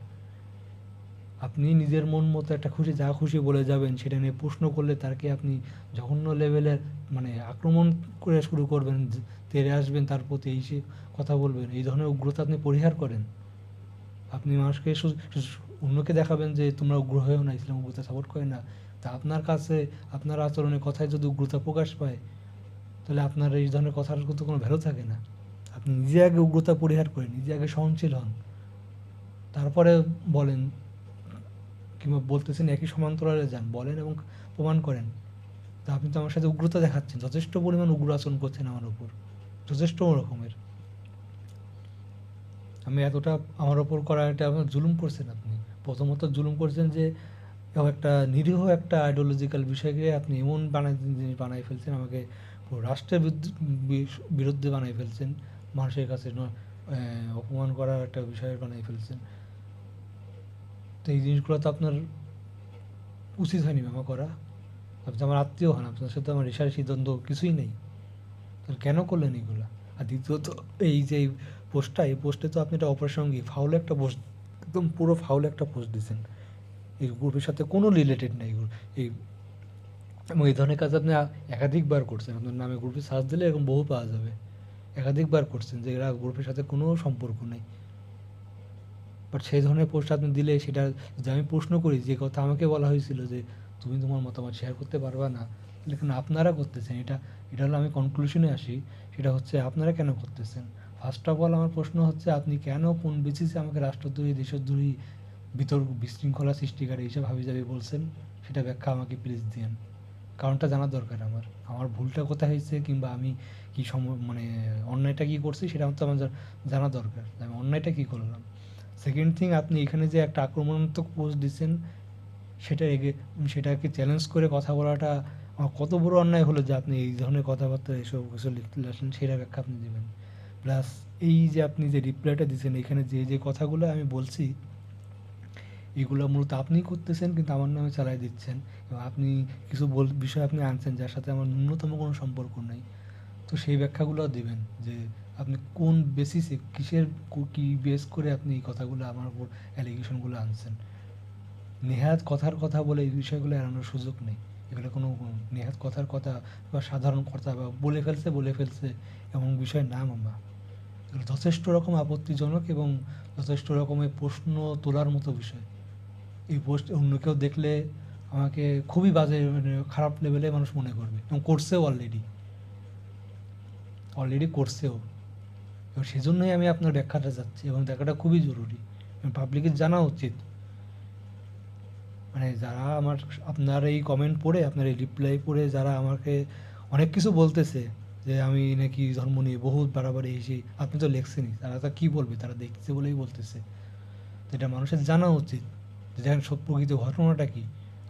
আপনি নিজের মন মতো একটা খুশি যা খুশি বলে যাবেন, সেটা নিয়ে প্রশ্ন করলে তাকে আপনি জঘন্য লেভেলের মানে আক্রমণ করে শুরু করবেন, তেড়ে আসবেন তার প্রতি, এই সে কথা বলবেন, এই ধরনের উগ্রতা আপনি পরিহার করেন। আপনি মানুষকে অন্যকে দেখাবেন যে তোমরা উগ্র হয়েও না, ইসলাম উগ্রতা সাপোর্ট করে না। তা আপনার কাছে আপনার আচরণের কথায় যদি উগ্রতা প্রকাশ পায়, তাহলে আপনার এই ধরনের কথার কিন্তু কোনো ভ্যালু থাকে না। আপনি নিজে আগে উগ্রতা পরিহার করেন, নিজে আগে সহনশীল হন, তারপরে বলেন, কিংবা বলতেছেন একই সমান্তরালে যান, বলেন এবং প্রমাণ করেন। তা আপনি তো আমার সাথে উগ্রতা দেখাচ্ছেন, যথেষ্ট পরিমাণ উগ্র আচরণ করছেন আমার উপর, যথেষ্ট রকমের। আমি এতটা আমার ওপর করা এটা আপনার জুলুম করছেন। আপনি প্রথমত জুলুম করছেন যে একটা নিরীহ একটা আইডিওলজিক্যাল বিষয়কে আপনি এমন জিনিস বানাই ফেলছেন, আমাকে পুরো রাষ্ট্রের বিরুদ্ধে বানাই ফেলছেন, মানুষের কাছে অপমান করার একটা বিষয় বানাই ফেলছেন। তো এই জিনিসগুলো তো আপনার উচিত হয়নি মামা করা। আপনি আমার আত্মীয় হন, আপনার সাথে আমার রেশারেশি দ্বন্দ্ব কিছুই নেই, তাহলে কেন করলেন এগুলো? আর দ্বিতীয়ত এই যে এই পোস্টে তো আপনি একটা অপ্রাসঙ্গিক ফাউল একটা পোস্ট, একদম পুরো ফাউল একটা পোস্ট দিয়েছেন, এই গ্রুপের সাথে কোনো রিলেটেড নেই এই, এবং এই ধরনের কাজ আপনি একাধিকবার করছেন। আপনার নামে গ্রুপে সার্চ দিলে এরকম বহু পাওয়া যাবে। একাধিকবার করছেন যে এরা গ্রুপের সাথে কোনো সম্পর্ক নেই। বাট সেই ধরনের পোস্ট আপনি দিলে, সেটা যে আমি প্রশ্ন করি যে কথা আমাকে বলা হয়েছিল যে তুমি তোমার মতামত শেয়ার করতে পারবা না, লেখেন আপনারা করতেছেন। এটা হলো, আমি কনক্লুশনে আসি, সেটা হচ্ছে আপনারা কেন করতেছেন? ফার্স্ট অফ অল আমার প্রশ্ন হচ্ছে, আপনি কেন কোন বেসিসে আমাকে রাষ্ট্রদ্রোহী, দেশদ্রোহী, বিশৃঙ্খলা সৃষ্টিকারী এইসব হাবিজাবি বলছেন? সেটা ব্যাখ্যা আমাকে প্লিজ দিয়েন। কারণটা জানা দরকার আমার। আমার ভুলটা কোথায় হয়েছে, কিংবা আমি কি মানে অন্যায়টা কী করছি, সেটা তো আমার জানা দরকার। যে আমি অন্যায়টা কী করলাম। সেকেন্ড থিং, আপনি এখানে যে একটা আক্রমণাত্মক পোস্ট দিচ্ছেন, সেটাকে চ্যালেঞ্জ করে কথা বলাটা আমার কত বড় অন্যায় হলো যে আপনি এই ধরনের কথাবার্তা এসব কিছু লিখতে আসেন, সেটা ব্যাখ্যা আপনি দেবেন। প্লাস এই যে আপনি যে রিপ্লাইটা দিচ্ছেন, এখানে যে কথাগুলো আমি বলছি, এগুলো মূলত আপনিই করতেছেন, কিন্তু আমার নামে চালায় দিচ্ছেন। এবং আপনি কিছু বিষয় আপনি আনছেন যার সাথে আমার ন্যূনতম কোনো সম্পর্ক নেই। তো সেই ব্যাখ্যাগুলোও দিবেন যে আপনি কোন বেসিসে, কি বেস করে আপনি এই কথাগুলো আমার উপর অ্যালিগেশনগুলো আনছেন। নেহাত কথার কথা বলে এই বিষয়গুলো এড়ানোর সুযোগ নেই। এগুলো কোনো নেহাত কথার কথা বা সাধারণ কথা বা বলে ফেলছে এমন বিষয় না মামা। এগুলো যথেষ্ট রকম আপত্তিজনক এবং যথেষ্ট রকমের প্রশ্ন তোলার মতো বিষয়। এই পোস্ট অন্য কেউ দেখলে আমাকে খুবই বাজে, মানে খারাপ লেভেলে মানুষ মনে করবে, এবং করছেও অলরেডি করছেও। এবং সেজন্যই আমি আপনার ব্যাখ্যাটা চাচ্ছি, এবং দেখাটা খুবই জরুরি, এবং পাবলিকের জানা উচিত। মানে যারা আপনার এই কমেন্ট পড়ে, আপনার এই রিপ্লাই পড়ে যারা আমাকে অনেক কিছু বলতেছে, যে আমি নাকি ধর্ম নিয়ে বহুত বাড়াবাড়ি এই সেই, আপনি তো লেখছেনই, তারা তা কী বলবে, তারা দেখছে বলেই বলতেছে। তো এটা মানুষের জানা উচিত যে দেখেন সব প্রকৃত ঘটনাটা কী,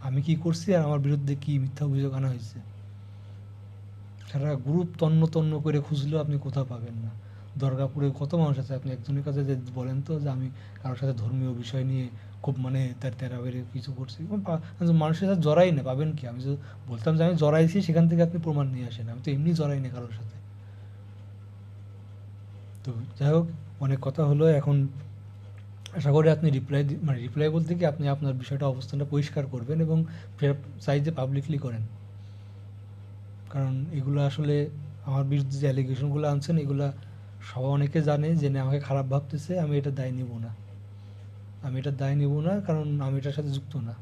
আমি কী করছি আর আমার বিরুদ্ধে কী মিথ্যা অভিযোগ আনা হয়েছে। সারা গ্রুপ তন্ন তন্ন করে খুঁজলেও আপনি কোথাও পাবেন না। দুর্গাপুরে কত মানুষ আছে, আপনি একজনের কাছে যে বলেন তো যে আমি কারোর সাথে ধর্মীয় বিষয় নিয়ে খুব মানে তার তেরা বেড়ে কিছু করছি, মানুষের সাথে জড়াই না, পাবেন কি? আমি যদি বলতাম যে আমি জড়াইছি, সেখান থেকে আপনি প্রমাণ নিয়ে আসেন। আমি তো এমনি জড়াই না কারোর সাথে। তো যাই হোক, অনেক কথা হলো। এখন আশা করি আপনি রিপ্লাই বলতে কি, আপনি আপনার বিষয়টা, অবস্থানটা পরিষ্কার করবেন, এবং চাই যে পাবলিকলি করেন। কারণ এগুলো আসলে আমার বিরুদ্ধে যে অ্যালিগেশনগুলো আনছেন, এগুলা অনেকে জানে, জেনে আমাকে খারাপ ভাবতেছে। আমি এটার দায় নিব না, কারণ আমি এটার সাথে যুক্ত না।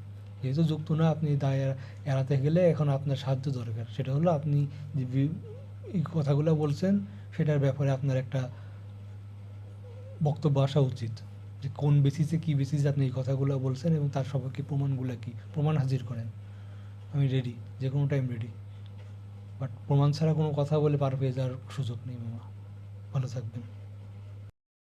যেহেতু যুক্ত না, আপনি দায় এড়াতে গেলে এখন আপনার সাহায্য দরকার। সেটা হলো, আপনি যে এই কথাগুলো বলছেন, সেটার ব্যাপারে আপনার একটা বক্তব্য আসা উচিত, যে কোন বেসিসে, কী বেসিসে আপনি এই কথাগুলো বলছেন, এবং তার সপক্ষে প্রমাণগুলো কী, প্রমাণ হাজির করেন। আমি রেডি, যে কোনো টাইম রেডি। বাট প্রমাণ ছাড়া কোনো কথা বলে পার পেয়ে যাওয়ার সুযোগ নেই মামা। ভালো থাকবেন।